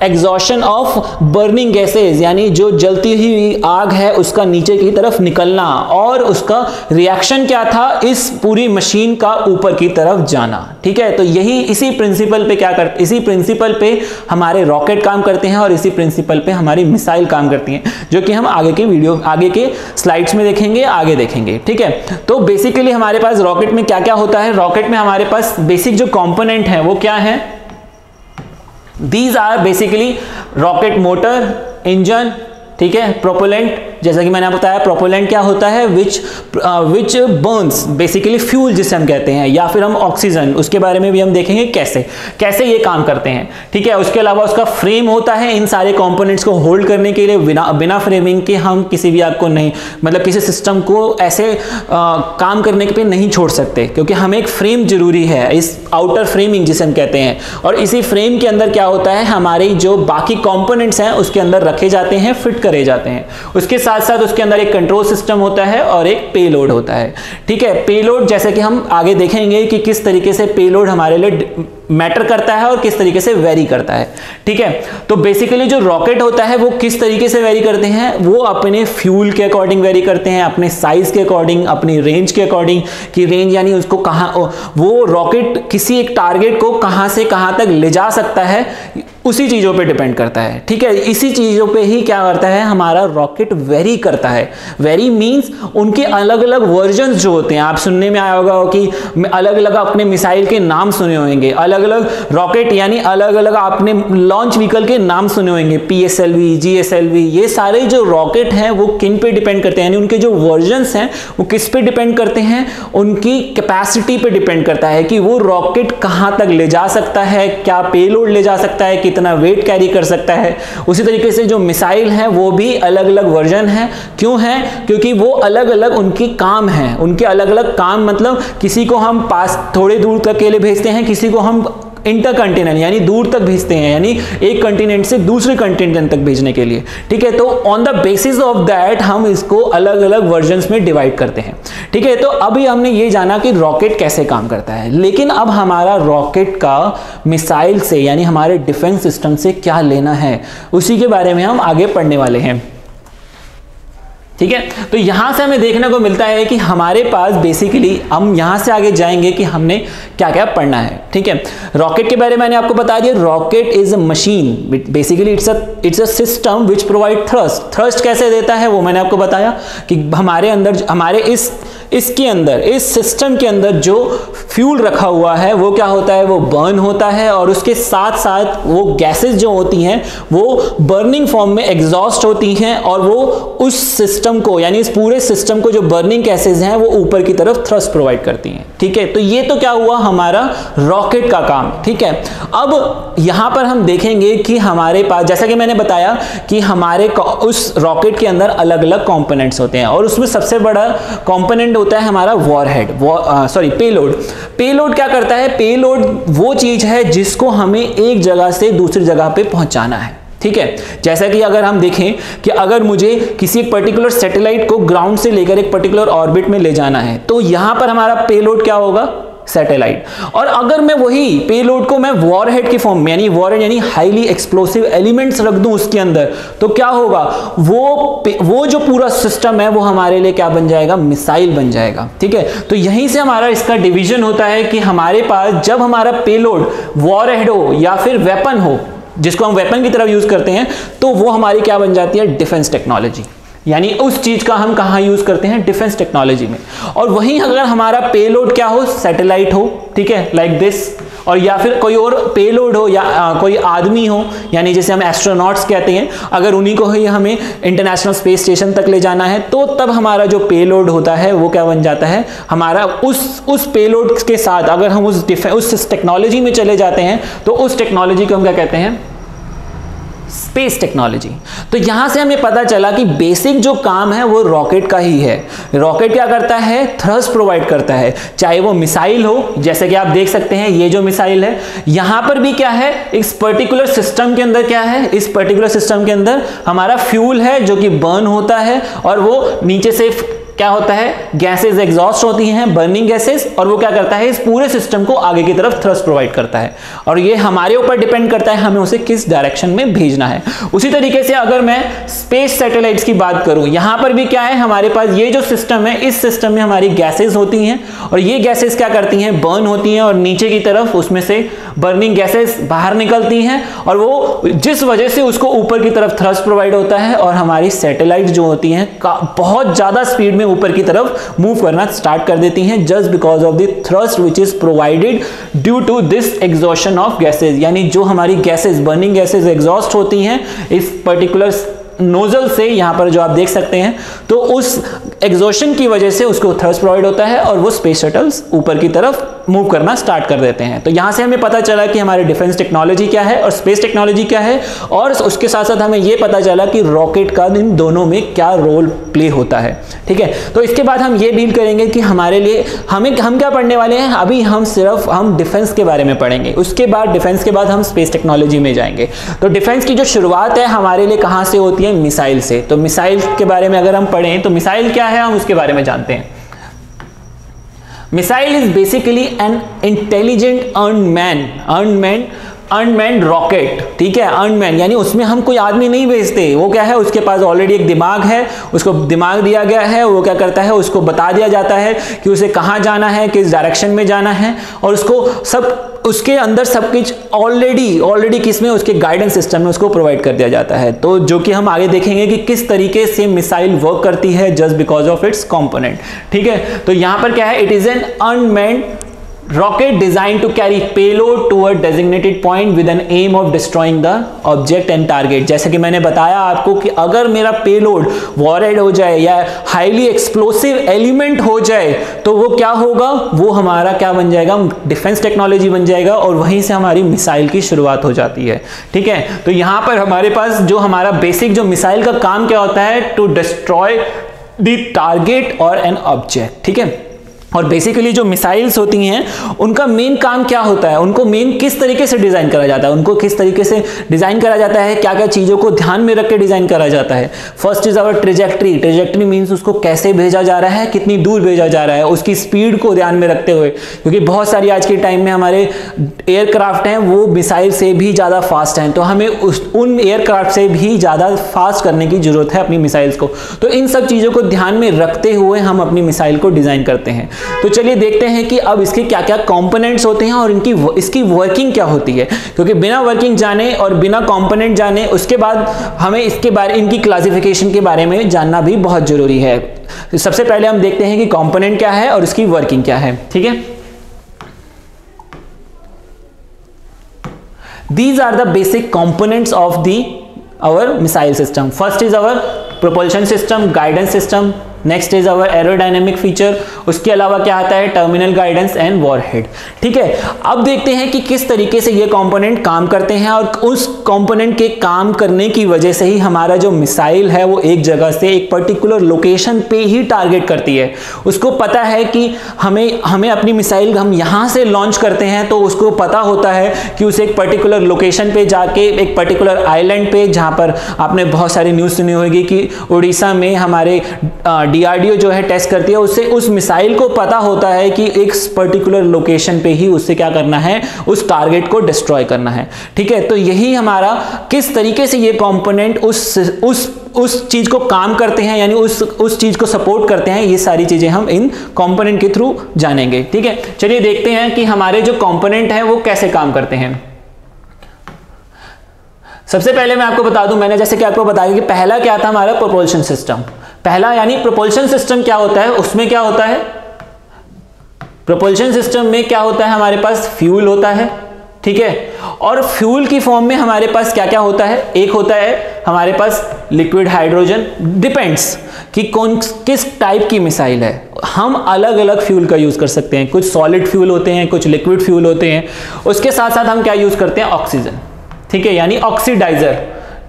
एग्जॉशन ऑफ बर्निंग गैसेज, यानी जो जलती हुई आग है उसका नीचे की तरफ निकलना, और उसका रिएक्शन क्या था, इस पूरी मशीन का ऊपर की तरफ जाना। ठीक है, तो यही इसी प्रिंसिपल पे क्या करते, इसी प्रिंसिपल पे हमारे रॉकेट काम करते हैं और इसी प्रिंसिपल पे हमारी मिसाइल काम करती हैं, जो कि हम आगे के स्लाइड्स में देखेंगे, आगे देखेंगे। ठीक है, तो बेसिकली हमारे पास रॉकेट में क्या क्या होता है। रॉकेट में हमारे पास बेसिक जो कंपोनेंट है वो क्या है, these are basically rocket motor, engine, ठीक है, प्रोपेलेंट, जैसा कि मैंने आपको बताया प्रोपेलेंट क्या होता है, विच बर्न्स बेसिकली फ्यूल जिसे हम कहते हैं, या फिर हम ऑक्सीजन, उसके बारे में भी हम देखेंगे कैसे ये काम करते हैं। ठीक है, उसके अलावा उसका फ्रेम होता है इन सारे कंपोनेंट्स को होल्ड करने के लिए। बिना फ्रेमिंग के हम किसी भी आग को नहीं, मतलब किसी सिस्टम को ऐसे काम करने पे नहीं छोड़ सकते, क्योंकि हमें एक फ्रेम जरूरी है, इस आउटर फ्रेमिंग जिसे हम कहते हैं। और इसी फ्रेम के अंदर क्या होता है, हमारे जो बाकी कंपोनेंट्स हैं उसके अंदर रखे जाते हैं, फिट करे जाते हैं। उसके साथ साथ उसके अंदर एक कंट्रोल सिस्टम होता है और एक पेलोड होता है। ठीक है, पेलोड जैसे कि हम आगे देखेंगे कि किस तरीके से पेलोड हमारे लिए मैटर करता है और किस तरीके से वेरी करता है। ठीक है, तो बेसिकली जो रॉकेट होता है वो किस तरीके से वेरी करते हैं, वो अपने फ्यूल के अकॉर्डिंग वेरी करते हैं, अपने साइज के अकॉर्डिंग, अपनी रेंज के अकॉर्डिंग, कि रेंज यानी उसको कहां, वो रॉकेट किसी एक टारगेट को कहां से कहां तक ले जा सकता है, उसी चीजों पे डिपेंड करता है। ठीक है, इसी चीजों पे ही क्या करता है, हमारा रॉकेट वेरी करता है। वेरी मींस उनके अलग अलग वर्जन्स जो होते हैं, आप सुनने में आया होगा कि अलग अलग अपने मिसाइल के नाम सुने होंगे, अलग अलग रॉकेट यानी अलग अलग आपने लॉन्च व्हीकल के नाम सुने होंगे, PSLV, GSLV, ये सारे जो रॉकेट हैं वो किन पे डिपेंड करते हैं, यानी उनके जो वर्जन्स हैं वो किस पे डिपेंड करते हैं, उनकी कैपेसिटी पे डिपेंड करता है कि वो रॉकेट कहां तक ले जा सकता है, क्या पेलोड ले जा सकता है, कितना वेट कैरी कर सकता है। उसी तरीके से जो मिसाइल है वो भी अलग अलग वर्जन है। क्यों है, क्योंकि वो अलग अलग उनके काम हैं, उनके अलग अलग काम, मतलब किसी को हम पास थोड़े दूर तक के लिए भेजते हैं, किसी को हम इंटरकंटिनेंटल यानी दूर तक भेजते हैं, यानी एक कंटिनेंट से दूसरे कंटिनेंट तक भेजने के लिए। ठीक है, तो on the basis of that हम इसको अलग अलग वर्जन्स में डिवाइड करते हैं। ठीक है, तो अभी हमने ये जाना कि रॉकेट कैसे काम करता है, लेकिन अब हमारा रॉकेट का मिसाइल से यानी हमारे डिफेंस सिस्टम से क्या लेना है, उसी के बारे में हम आगे पढ़ने वाले हैं। ठीक है, तो यहां से हमें देखने को मिलता है कि हमारे पास बेसिकली, हम यहां से आगे जाएंगे कि हमने क्या क्या पढ़ना है। ठीक है, रॉकेट के बारे में मैंने आपको बता दिया, rocket is a machine, basically it's a system which provide thrust. Thrust कैसे देता है वो मैंने आपको बताया कि हमारे अंदर, हमारे इसके अंदर, इस सिस्टम के अंदर जो फ्यूल रखा हुआ है वो क्या होता है, वो बर्न होता है, और उसके साथ साथ वो गैसेस जो होती हैं वो बर्निंग फॉर्म में एग्जॉस्ट होती हैं, और वो उस सिस्टम को, यानी इस पूरे सिस्टम को जो बर्निंग गैसेस हैं वो ऊपर की तरफ थ्रस्ट प्रोवाइड करती हैं। ठीक है, तो ये तो क्या हुआ हमारा रॉकेट का काम। ठीक है, अब यहां पर हम देखेंगे कि हमारे पास, जैसा कि मैंने बताया कि हमारे उस रॉकेट के अंदर अलग अलग कंपोनेंट्स होते हैं, और उसमें सबसे बड़ा कंपोनेंट होता है हमारा वॉरहेड, पेलोड। पेलोड क्या करता है, पेलोड वो चीज है जिसको हमें एक जगह से दूसरी जगह पे पहुंचाना है। ठीक है, जैसा कि अगर हम देखें कि अगर मुझे किसी पर्टिकुलर सैटेलाइट को ग्राउंड से लेकर एक पर्टिकुलर ऑर्बिट में ले जाना है, तो यहां पर हमारा पेलोड क्या होगा, सैटेलाइट। और अगर मैं वही पेलोड को मैं वॉरहेड की फॉर्म में, यानी वॉरहेड यानी हाईली एक्सप्लोसिव एलिमेंट्स रख दूं उसके अंदर, तो क्या होगा, वो जो पूरा सिस्टम है वो हमारे लिए क्या बन जाएगा, मिसाइल बन जाएगा। ठीक है, तो यहीं से हमारा इसका डिवीजन होता है कि हमारे पास जब हमारा पेलोड वॉरहेड हो या फिर वेपन हो, जिसको हम वेपन की तरफ यूज करते हैं, तो वो हमारी क्या बन जाती है, डिफेंस टेक्नोलॉजी। यानी उस चीज का हम कहां यूज करते हैं, डिफेंस टेक्नोलॉजी में। और वहीं अगर हमारा पेलोड क्या हो, सैटेलाइट हो, ठीक है, लाइक दिस, और या फिर कोई और पेलोड हो, या कोई आदमी हो, यानी जैसे हम एस्ट्रोनॉट्स कहते हैं, अगर उन्हीं को ही हमें इंटरनेशनल स्पेस स्टेशन तक ले जाना है, तो तब हमारा जो पेलोड होता है वो क्या बन जाता है, हमारा उस पेलोड के साथ अगर हम उस टेक्नोलॉजी में चले जाते हैं, तो उस टेक्नोलॉजी को हम क्या कहते हैं, स्पेस टेक्नोलॉजी। तो यहां से हमें पता चला कि बेसिक जो काम है वो रॉकेट का ही है। रॉकेट क्या करता है, थ्रस्ट प्रोवाइड करता है, चाहे वो मिसाइल हो, जैसे कि आप देख सकते हैं ये जो मिसाइल है, यहां पर भी क्या है, इस पर्टिकुलर सिस्टम के अंदर क्या है, इस पर्टिकुलर सिस्टम के अंदर हमारा फ्यूल है जो कि बर्न होता है, और वो नीचे से क्या होता है, गैसेस एग्जॉस्ट होती हैं, बर्निंग गैसेस, और वो क्या करता है, इस पूरे सिस्टम को आगे की तरफ थ्रस्ट प्रोवाइड करता है, और ये हमारे ऊपर डिपेंड करता है हमें उसे किस डायरेक्शन में भेजना है। उसी तरीके से अगर मैं स्पेस सैटेलाइट्स की बात करूं, यहां पर भी क्या है, हमारे पास ये जो सिस्टम है, इस सिस्टम में हमारी गैसेस होती हैं, और ये गैसेस क्या करती हैं, बर्न होती हैं, और नीचे की तरफ उसमें से बर्निंग गैसेस बाहर निकलती हैं, और वो जिस वजह से उसको ऊपर की तरफ थ्रस्ट प्रोवाइड होता है, और हमारी सैटेलाइट जो होती हैं बहुत ज्यादा स्पीड में ऊपर की तरफ मूव करना स्टार्ट कर देती हैं, just because of the thrust which is provided due to this exhaustion of gases. यानी जो हमारी गैसेस, बर्निंग गैसेस एग्जॉस्ट होती हैं इस पर्टिकुलर नोजल से, यहां पर जो आप देख सकते हैं, तो उस एग्जॉशन की वजह से उसको थ्रस्ट प्रोवाइड होता है, और वो स्पेस शटल्स ऊपर की तरफ मूव करना स्टार्ट कर देते हैं। तो यहां से हमें पता चला कि हमारे डिफेंस टेक्नोलॉजी क्या है और स्पेस टेक्नोलॉजी क्या है, और उसके साथ साथ हमें यह पता चला कि रॉकेट का इन दोनों में क्या रोल प्ले होता है। ठीक है, तो इसके बाद हम ये डील करेंगे कि हमारे लिए हम क्या पढ़ने वाले हैं। अभी हम डिफेंस के बारे में पढ़ेंगे, उसके बाद डिफेंस के बाद हम स्पेस टेक्नोलॉजी में जाएंगे। तो डिफेंस की जो शुरुआत है हमारे लिए कहां से होती है, मिसाइल से। तो मिसाइल के बारे में अगर हम पढ़ें तो मिसाइल क्या है, हम उसके बारे में जानते हैं। Missile is basically an intelligent unmanned rocket. ठीक है, अनमैन यानी उसमें हम कोई आदमी नहीं भेजते, वो क्या है, उसके पास ऑलरेडी एक दिमाग है, उसको दिमाग दिया गया है, वो क्या करता है, उसको बता दिया जाता है कि उसे कहां जाना है, किस डायरेक्शन में जाना है, और उसको सब उसके अंदर सब कुछ ऑलरेडी किसमें, उसके गाइडेंस सिस्टम में उसको प्रोवाइड कर दिया जाता है। तो जो कि हम आगे देखेंगे कि किस तरीके से मिसाइल वर्क करती है just because of its component. ठीक है, तो यहां पर क्या है, it is an unmanned rocket designed to carry payload to a designated point with an aim of destroying the object and target। जैसे कि मैंने बताया आपको कि अगर मेरा पेलोड वॉरहेड हो जाए या हाईली एक्सप्लोसिव एलिमेंट हो जाए तो वो क्या होगा, वो हमारा क्या बन जाएगा, डिफेंस टेक्नोलॉजी बन जाएगा, और वहीं से हमारी मिसाइल की शुरुआत हो जाती है। ठीक है, तो यहां पर हमारे पास जो हमारा बेसिक जो मिसाइल का काम क्या होता है, टू डिस्ट्रॉय द टारगेट और एन ऑब्जेक्ट। ठीक है, और बेसिकली जो मिसाइल्स होती हैं उनका मेन काम क्या होता है, उनको मेन किस तरीके से डिजाइन करा जाता है, उनको किस तरीके से डिजाइन करा जाता है, क्या क्या चीजों को ध्यान में रख के डिजाइन करा जाता है। First is our trajectory means उसको कैसे भेजा जा रहा है, कितनी दूर भेजा जा रहा है, उसकी स्पीड को ध्यान में रखते हुए, क्योंकि बहुत सारी आज के टाइम में हमारे एयरक्राफ्ट हैं वो मिसाइल से भी ज्यादा फास्ट हैं, तो हमें उन एयरक्राफ्ट से भी ज्यादा फास्ट करने की जरूरत है अपनी मिसाइल्स को। तो इन सब चीजों को ध्यान में रखते हुए हम अपनी मिसाइल को डिजाइन करते हैं। तो चलिए देखते हैं कि अब इसके क्या क्या कंपोनेंट्स होते हैं और इसकी वर्किंग क्या होती है, क्योंकि बिना वर्किंग जाने और बिना कंपोनेंट जाने उसके बाद हमें इनकी क्लासिफिकेशन के बारे में जानना भी बहुत जरूरी है। तो सबसे पहले हम देखते हैं कि कंपोनेंट क्या है और इसकी वर्किंग क्या है। ठीक है, these are the basic components of our missile system. First is our propulsion system, guidance system, next is our aerodynamic feature, उसके अलावा क्या आता है, टर्मिनल गाइडेंस एंड वॉरहेड। ठीक है, अब देखते हैं कि किस तरीके से ये कंपोनेंट काम करते हैं, और उस कंपोनेंट के काम करने की वजह से ही हमारा जो मिसाइल है वो एक जगह से एक पर्टिकुलर लोकेशन पे ही टारगेट करती है। उसको पता है कि हमें अपनी मिसाइल हम यहां से लॉन्च करते हैं, तो उसको पता होता है कि उसे एक पर्टिकुलर लोकेशन पे जाके, एक पर्टिकुलर आइलैंड पे, जहां पर आपने बहुत सारी न्यूज सुनी होगी कि उड़ीसा में हमारे डीआरडीओ जो है टेस्ट करती है, उससे उस मिसाइल को पता होता है कि एक पर्टिकुलर लोकेशन पे ही उससे क्या करना है, उस टारगेट को डिस्ट्रॉय करना है। ठीक है, तो यही हमारा किस तरीके से ये कंपोनेंट उस चीज को काम करते हैं, यानी उस चीज को सपोर्ट करते हैं, ये सारी चीजें हम इन कंपोनेंट के थ्रू जानेंगे। ठीक है, चलिए देखते हैं कि हमारे जो कंपोनेंट हैं वो कैसे काम करते हैं। सबसे पहले मैं आपको बता दूं, मैंने जैसे कि आपको बताया कि पहला क्या था हमारा, प्रोपल्शन सिस्टम। पहला यानी प्रोपल्शन सिस्टम क्या होता है, उसमें क्या होता है, प्रोपल्शन सिस्टम में क्या होता है, हमारे पास फ्यूल होता है। ठीक है, और फ्यूल की फॉर्म में हमारे पास क्या क्या होता है, एक होता है हमारे पास लिक्विड हाइड्रोजन, डिपेंड्स कि किस टाइप की मिसाइल है। हम अलग अलग फ्यूल का यूज कर सकते हैं, कुछ सॉलिड फ्यूल होते हैं, कुछ लिक्विड फ्यूल होते हैं। उसके साथ साथ हम क्या यूज करते हैं, ऑक्सीजन। ठीक है, यानी ऑक्सीडाइजर,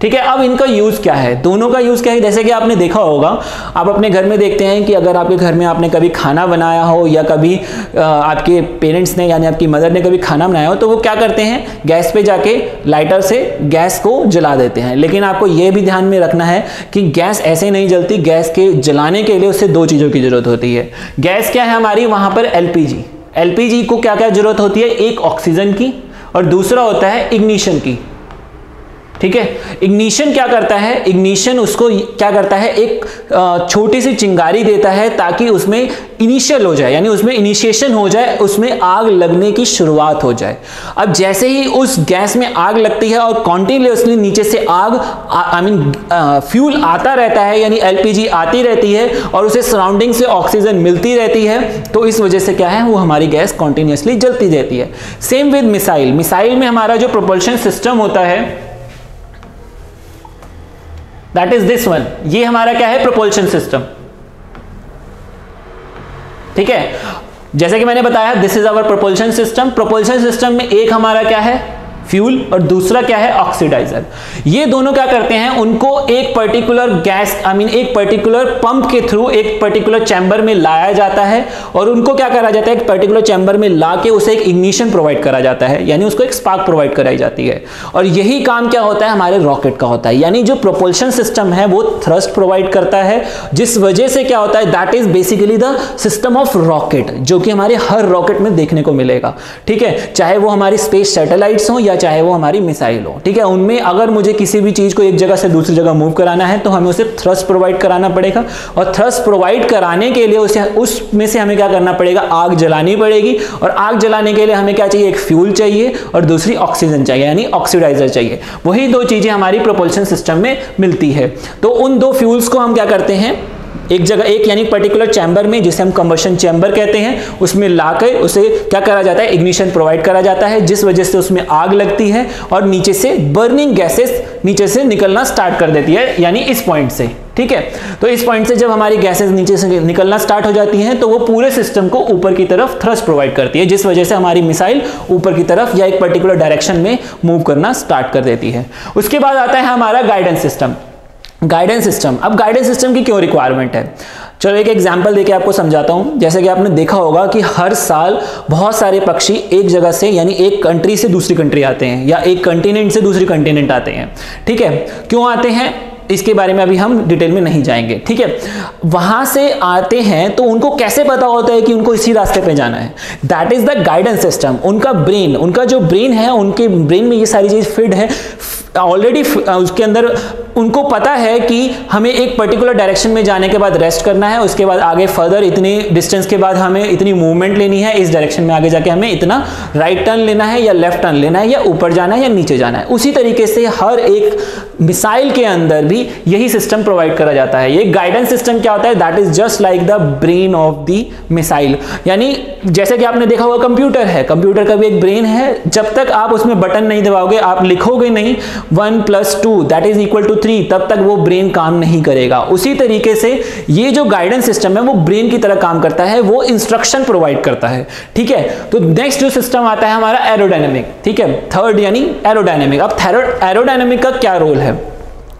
ठीक है। अब इनका यूज क्या है, दोनों का यूज क्या है, जैसे कि आपने देखा होगा, आप अपने घर में देखते हैं कि अगर आपके घर में आपने कभी खाना बनाया हो या कभी आपके पेरेंट्स ने यानी आपकी मदर ने कभी खाना बनाया हो, तो वो क्या करते हैं, गैस पे जाके लाइटर से गैस को जला देते हैं। लेकिन आपको यह भी ध्यान में रखना है कि गैस ऐसे नहीं जलती, गैस के जलाने के लिए उससे दो चीजों की जरूरत होती है। गैस क्या है हमारी, वहां पर एलपीजी, एलपीजी को क्या क्या जरूरत होती है, एक ऑक्सीजन की और दूसरा होता है इग्निशन की, ठीक है। इग्निशन क्या करता है, इग्निशन उसको क्या करता है, एक छोटी सी चिंगारी देता है ताकि उसमें इनिशियल हो जाए, यानी उसमें इनिशिएशन हो जाए, उसमें आग लगने की शुरुआत हो जाए। अब जैसे ही उस गैस में आग लगती है और कॉन्टिन्यूसली नीचे से आग फ्यूल आता रहता है, यानी एलपीजी आती रहती है और उसे सराउंडिंग से ऑक्सीजन मिलती रहती है, तो इस वजह से क्या है, वो हमारी गैस कॉन्टिन्यूसली जलती रहती है। सेम विद मिसाइल, मिसाइल में हमारा जो प्रोपल्शन सिस्टम होता है दैट इज दिस वन, ये हमारा क्या है, प्रोपल्शन सिस्टम, ठीक है। जैसे कि मैंने बताया this is our propulsion system. Propulsion system में एक हमारा क्या है, फ्यूल, और दूसरा क्या है, ऑक्सीडाइजर। ये दोनों क्या करते हैं, उनको एक पर्टिकुलर गैस एक पर्टिकुलर पंप के थ्रू एक पर्टिकुलर चैम्बर में लाया जाता है और उनको क्या करा जाता है, एक पर्टिकुलर चैम्बर में लाके उसे एक इग्निशन प्रोवाइड करा जाता है, यानी उसको एक स्पार्क प्रोवाइड कराई जाती है। और यही काम क्या होता है, हमारे रॉकेट का होता है। यानी जो प्रोपल्शन सिस्टम है वो थ्रस्ट प्रोवाइड करता है, जिस वजह से क्या होता है, that is basically the system of rocket, जो कि हमारे हर रॉकेट में देखने को मिलेगा, ठीक है। चाहे वो हमारी स्पेस सैटेलाइट्स हो या चाहे वो हमारी मिसाइल हो, ठीक है। उनमें अगर मुझे किसी भी चीज को एक जगह से दूसरी जगह मूव कराना है तो हमें उसे थ्रस्ट प्रोवाइड कराना पड़ेगा, और थ्रस्ट प्रोवाइड कराने के लिए उसे उसमें से हमें क्या करना पड़ेगा, आग जलानी पड़ेगी, और आग जलाने के लिए हमें क्या चाहिए, एक फ्यूल चाहिए और दूसरी ऑक्सीजन चाहिए, यानी ऑक्सीडाइजर चाहिए। वही दो चीजें हमारी प्रोपल्शन सिस्टम में मिलती है। तो उन दो फ्यूल्स को हम क्या करते हैं, एक जगह, एक यानी पर्टिकुलर चैम्बर में, जिसे हम कंबशन चैम्बर कहते हैं, उसमें लाकर उसे क्या करा जाता है, इग्निशन प्रोवाइड करा जाता है, जिस वजह से उसमें आग लगती है और नीचे से बर्निंग गैसेस नीचे से निकलना स्टार्ट कर देती है, यानी इस पॉइंट से, ठीक है। तो इस पॉइंट से जब हमारी गैसेस नीचे से निकलना स्टार्ट हो जाती हैं तो वो पूरे सिस्टम को ऊपर की तरफ थ्रस्ट प्रोवाइड करती है, जिस वजह से हमारी मिसाइल ऊपर की तरफ या एक पर्टिकुलर डायरेक्शन में मूव करना स्टार्ट कर देती है। उसके बाद आता है हमारा गाइडेंस सिस्टम। गाइडेंस सिस्टम, अब गाइडेंस सिस्टम की क्यों रिक्वायरमेंट है, चलो एक एग्जांपल देके आपको समझाता हूं। जैसे कि आपने देखा होगा कि हर साल बहुत सारे पक्षी एक जगह से, यानी एक कंट्री से दूसरी कंट्री आते हैं, या एक कंटिनेंट से दूसरी कंटिनेंट आते हैं, ठीक है। क्यों आते हैं इसके बारे में अभी हम डिटेल में नहीं जाएंगे, ठीक है। वहां से आते हैं तो उनको कैसे पता होता है कि उनको इसी रास्ते पे जाना है, that is the guidance system. उनका ब्रेन, उनका जो ब्रेन है, उनके ब्रेन में ये सारी चीज फिट है ऑलरेडी, उसके अंदर उनको पता है कि हमें एक पर्टिकुलर डायरेक्शन में जाने के बाद रेस्ट करना है, उसके बाद आगे फर्दर इतनी डिस्टेंस के बाद हमें इतनी मूवमेंट लेनी है, इस डायरेक्शन में आगे जाके हमें इतना राइट टर्न लेना है या लेफ्ट टर्न लेना है, या ऊपर जाना है या नीचे जाना है। उसी तरीके से हर एक मिसाइल के अंदर भी यही सिस्टम प्रोवाइड करा जाता है। ये गाइडेंस सिस्टम क्या होता है, that is just like the brain of the missile. यानी जैसे कि आपने देखा होगा कंप्यूटर है, कंप्यूटर का भी एक ब्रेन है, जब तक आप उसमें बटन नहीं दबाओगे, आप लिखोगे नहीं 1 + 2 दैट इज इक्वल टू 3, तब तक वो ब्रेन काम नहीं करेगा। उसी तरीके से ये जो गाइडेंस सिस्टम है वो ब्रेन की तरह काम करता है, वो इंस्ट्रक्शन प्रोवाइड करता है, ठीक है। तो नेक्स्ट जो सिस्टम आता है हमारा एरोडायनेमिक, ठीक है, थर्ड यानी एरोडायनेमिक। अब एरोडायनेमिक का क्या रोल है,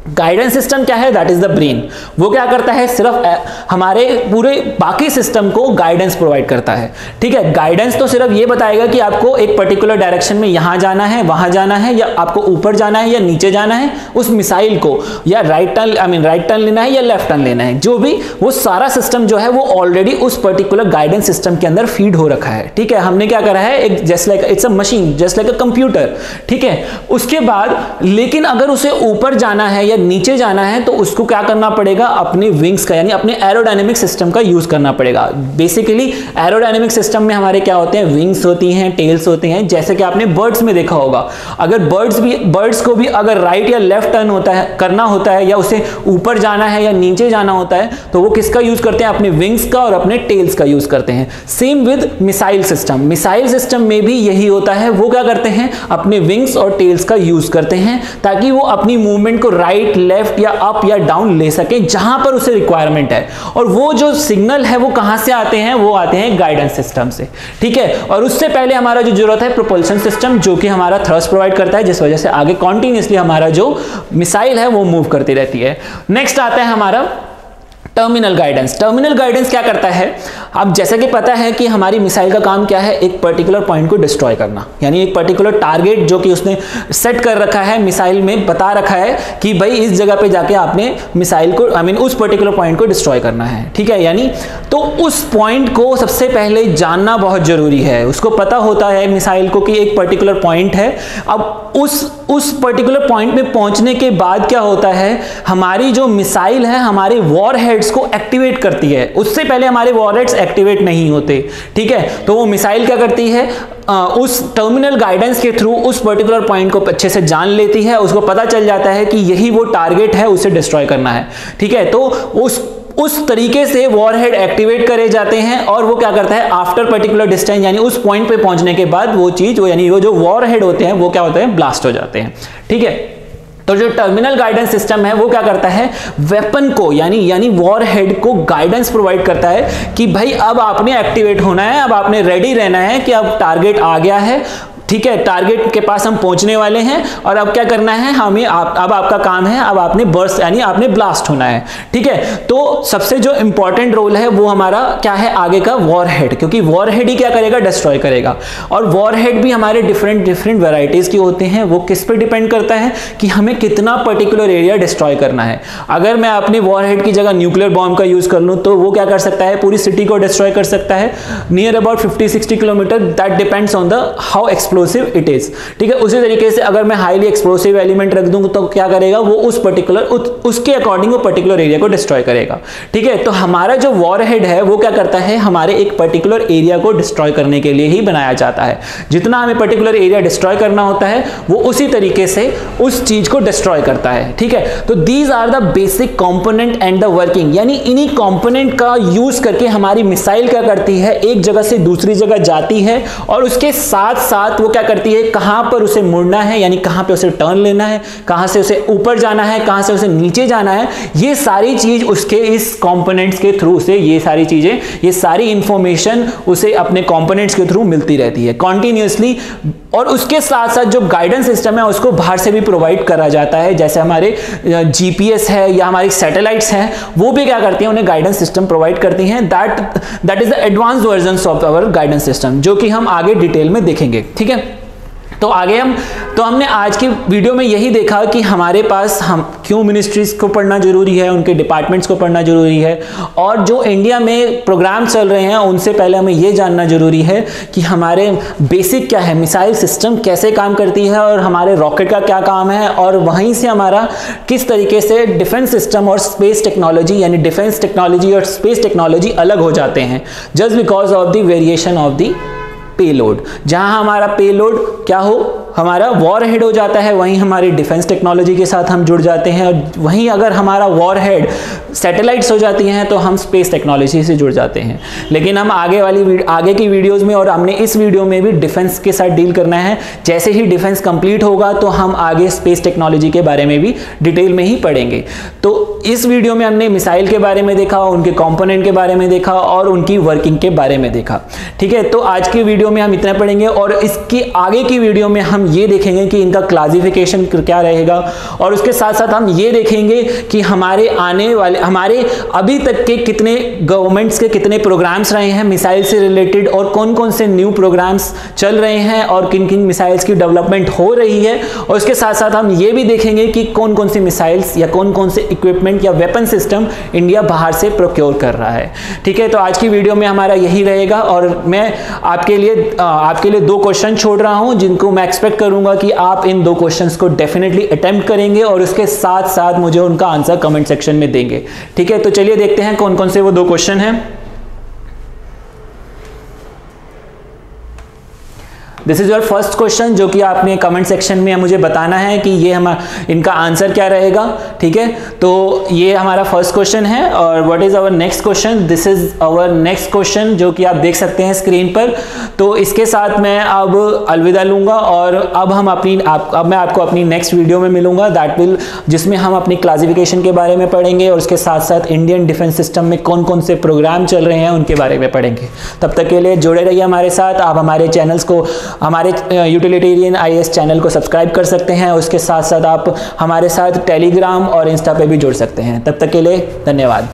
गाइडेंस सिस्टम क्या है, दैट इज द ब्रेन। वो क्या करता है, सिर्फ हमारे पूरे बाकी सिस्टम को गाइडेंस प्रोवाइड करता है, ठीक है। गाइडेंस तो सिर्फ ये बताएगा कि आपको एक पर्टिकुलर डायरेक्शन में यहां जाना है, वहां जाना है, या आपको ऊपर जाना है या नीचे जाना है उस मिसाइल को, या राइट टर्न लेना है या लेफ्ट टर्न लेना है, जो भी, वो सारा सिस्टम जो है वो ऑलरेडी उस पर्टिकुलर गाइडेंस सिस्टम के अंदर फीड हो रखा है, ठीक है। हमने क्या करा है, एक just like it's a machine, just like a computer, ठीक है। उसके बाद लेकिन अगर उसे ऊपर जाना है या नीचे जाना है तो उसको क्या करना पड़ेगा, अपने विंग्स का, यानी अपने एरोडायनेमिक सिस्टम का यूज करना पड़ेगा। बेसिकली एरोडायनेमिक सिस्टम में हमारे क्या होते हैं, विंग्स होती हैं, टेल्स होते हैं। जैसे कि आपने बर्ड्स में देखा होगा, अगर बर्ड्स को भी अगर राइट या लेफ्ट टर्न होता है, करना होता है, या उसे ऊपर जाना है या नीचे जाना होता है, तो वो किसका यूज करते हैं, अपने विंग्स का और अपने टेल्स का यूज करते हैं। Same with missile system, missile system में भी यही होता है, वो क्या करते हैं, अपने विंग्स और टेल्स का यूज करते हैं ताकि वो अपनी मूवमेंट को राइट राइट, लेफ्ट या अप या डाउन ले सके जहां पर उसे रिक्वायरमेंट है। और वो जो सिग्नल है वो कहां से आते हैं, वो आते हैं गाइडेंस सिस्टम से, ठीक है। और उससे पहले हमारा जो जरूरत है प्रोपल्शन सिस्टम, जो कि हमारा थ्रस्ट प्रोवाइड करता है, जिस वजह से आगे कॉन्टिन्यूसली हमारा जो मिसाइल है वो मूव करती रहती है। नेक्स्ट आता है हमारा टर्मिनल गाइडेंस। टर्मिनल गाइडेंस क्या करता है, अब जैसा कि पता है कि हमारी मिसाइल का काम क्या है, एक पर्टिकुलर पॉइंट को डिस्ट्रॉय करना, यानी एक पर्टिकुलर टारगेट जो कि उसने सेट कर रखा है, मिसाइल में बता रखा है कि भाई इस जगह पे जाके आपने मिसाइल को उस पर्टिकुलर पॉइंट को डिस्ट्रॉय करना है, ठीक है। यानी तो उस पॉइंट को सबसे पहले जानना बहुत जरूरी है। उसको पता होता है मिसाइल को कि एक पर्टिकुलर पॉइंट है। अब उस पर्टिकुलर पॉइंट पे पहुंचने के बाद क्या होता है, हमारी जो मिसाइल है हमारे वॉरहेड्स को एक्टिवेट करती है। उससे पहले हमारे वॉरहेड्स एक्टिवेट नहीं होते, ठीक है। तो वो मिसाइल क्या करती है, उस टर्मिनल गाइडेंस के थ्रू उस पर्टिकुलर पॉइंट को अच्छे से जान लेती है। उसको पता चल जाता है कि यही वो टारगेट है, उसे डिस्ट्रॉय करना है, ठीक है। तो उस तरीके से वॉरहेड एक्टिवेट करे जाते हैं और वो क्या करता है, आफ्टर पर्टिकुलर डिस्टेंस यानी उस पॉइंट पे पहुंचने के बाद वो चीज यानी वो जो वॉरहेड होते हैं वो क्या होते हैं, ब्लास्ट हो जाते हैं, ठीक है। तो जो टर्मिनल गाइडेंस सिस्टम है वो क्या करता है, वेपन को यानी वॉरहेड को गाइडेंस प्रोवाइड करता है कि भाई अब आपने एक्टिवेट होना है, अब आपने रेडी रहना है कि अब टारगेट आ गया है, ठीक है, टारगेट के पास हम पहुंचने वाले हैं और अब क्या करना है हमें, अब आपका काम है, अब आपने बर्स्ट यानी आपने ब्लास्ट होना है, ठीक है। तो सबसे जो इंपॉर्टेंट रोल है वो हमारा क्या है, आगे का वॉरहेड, क्योंकि वॉरहेड ही क्या करेगा, डिस्ट्रॉय करेगा। और वॉरहेड भी हमारे डिफरेंट वैरायटीज के होते हैं। वो किस पे डिपेंड करता है कि हमें कितना पर्टिकुलर एरिया डिस्ट्रॉय करना है। अगर मैं अपने वॉरहेड की जगह न्यूक्लियर बॉम्ब का यूज कर लूं तो वो क्या कर सकता है, पूरी सिटी को डिस्ट्रॉय कर सकता है near about 50-60 kilometre. That depends on the how it is, ठीक है। उसी तरीके से अगर मैं हाईली एक्सप्लोसिव एलिमेंट रख दूं तो क्या करेगा, वो उस पर्टिकुलर उसके अकॉर्डिंग वो पर्टिकुलर एरिया को डिस्ट्रॉय करेगा, ठीक है। तो हमारा जो वॉरहेड है वो क्या करता है, हमारे एक पर्टिकुलर एरिया को डिस्ट्रॉय करने के लिए ही बनाया जाता है। जितना हमें पर्टिकुलर एरिया डिस्ट्रॉय करना होता है वो उसी तरीके से उस चीज को डिस्ट्रॉय करता है, ठीक है। तो these are the basic component and the working, यानी इन्हीं कंपोनेंट का यूज करके हमारी मिसाइल क्या करती है, एक जगह से दूसरी जगह जाती है और उसके साथ साथ वो क्या करती है, कहां पर उसे मुड़ना है यानी कहां पे उसे टर्न लेना है, कहां से उसे ऊपर जाना है, कहां से उसे नीचे जाना है, ये सारी चीज उसके इस कंपोनेंट्स के थ्रू से ये सारी चीजें, ये सारी इंफॉर्मेशन उसे अपने कंपोनेंट्स के थ्रू मिलती रहती है कॉन्टिन्यूसली। और उसके साथ साथ जो गाइडेंस सिस्टम है उसको बाहर से भी प्रोवाइड करा जाता है, जैसे हमारे जीपीएस है या हमारी सैटेलाइट्स हैं, वो भी क्या करती हैं, उन्हें गाइडेंस सिस्टम प्रोवाइड करती हैं। That is the advanced version of our guidance system, जो कि हम आगे डिटेल में देखेंगे, ठीक है। तो आगे हमने आज की वीडियो में यही देखा कि हमारे पास हम क्यों मिनिस्ट्रीज को पढ़ना जरूरी है, उनके डिपार्टमेंट्स को पढ़ना जरूरी है, और जो इंडिया में प्रोग्राम चल रहे हैं उनसे पहले हमें ये जानना जरूरी है कि हमारे बेसिक क्या है, मिसाइल सिस्टम कैसे काम करती है और हमारे रॉकेट का क्या काम है, और वहीं से हमारा किस तरीके से डिफेंस सिस्टम और स्पेस टेक्नोलॉजी यानी डिफेंस टेक्नोलॉजी और स्पेस टेक्नोलॉजी अलग हो जाते हैं just because of the variation of the payload. जहां हमारा पेलोड क्या हो, हमारा वॉरहेड हो जाता है, वहीं हमारी डिफेंस टेक्नोलॉजी के साथ हम जुड़ जाते हैं, और वहीं अगर हमारा वॉरहेड सैटेलाइट्स हो जाती हैं तो हम स्पेस टेक्नोलॉजी से जुड़ जाते हैं। लेकिन हम आगे की वीडियोस में और हमने इस वीडियो में भी डिफेंस के साथ डील करना है। जैसे ही डिफेंस कंप्लीट होगा तो हम आगे स्पेस टेक्नोलॉजी के बारे में भी डिटेल में ही पढ़ेंगे। तो इस वीडियो में हमने मिसाइल के बारे में देखा, उनके कंपोनेंट के बारे में देखा और उनकी वर्किंग के बारे में देखा, ठीक है। तो आज की वीडियो में हम इतना पढ़ेंगे और इसकी आगे की वीडियो में हम ये देखेंगे कि इनका क्लासिफिकेशन क्या रहेगा, और उसके साथ साथ हम ये देखेंगे कि हमारे अभी तक के कितने गवर्नमेंट्स के कितने प्रोग्राम्स रहे हैं मिसाइल से रिलेटेड, और कौन कौन से न्यू प्रोग्राम्स चल रहे हैं और किन किन मिसाइल्स की डेवलपमेंट हो रही है। और उसके साथ साथ हम ये भी देखेंगे कि कौन कौन सी मिसाइल्स या कौन कौन से इक्विपमेंट या वेपन सिस्टम इंडिया बाहर से प्रोक्योर कर रहा है, ठीक है। तो आज की वीडियो में हमारा यही रहेगा, और मैं आपके लिए 2 क्वेश्चन छोड़ रहा हूं जिनको मैं एक्सपेक्ट करूंगा कि आप इन 2 क्वेश्चंस को डेफिनेटली अटेम्प्ट करेंगे और उसके साथ साथ मुझे उनका आंसर कमेंट सेक्शन में देंगे, ठीक है। तो चलिए देखते हैं कौन कौन से वो 2 क्वेश्चन हैं। This is your first question, जो कि आपने कमेंट सेक्शन में मुझे बताना है कि ये इनका आंसर क्या रहेगा, ठीक है। तो ये हमारा फर्स्ट क्वेश्चन है। और what is our next question, this is our next question, जो कि आप देख सकते हैं स्क्रीन पर। तो इसके साथ मैं अब अलविदा लूंगा, और अब मैं आपको अपनी नेक्स्ट वीडियो में मिलूंगा, जिसमें हम अपनी क्लासिफिकेशन के बारे में पढ़ेंगे, और उसके साथ साथ इंडियन डिफेंस सिस्टम में कौन कौन से प्रोग्राम चल रहे हैं उनके बारे में पढ़ेंगे। तब तक के लिए जुड़े रहिए हमारे साथ। आप हमारे चैनल्स को, हमारे यूटिलिटेरियन IAS चैनल को सब्सक्राइब कर सकते हैं। उसके साथ साथ आप हमारे साथ टेलीग्राम और इंस्टा पे भी जुड़ सकते हैं। तब तक के लिए धन्यवाद।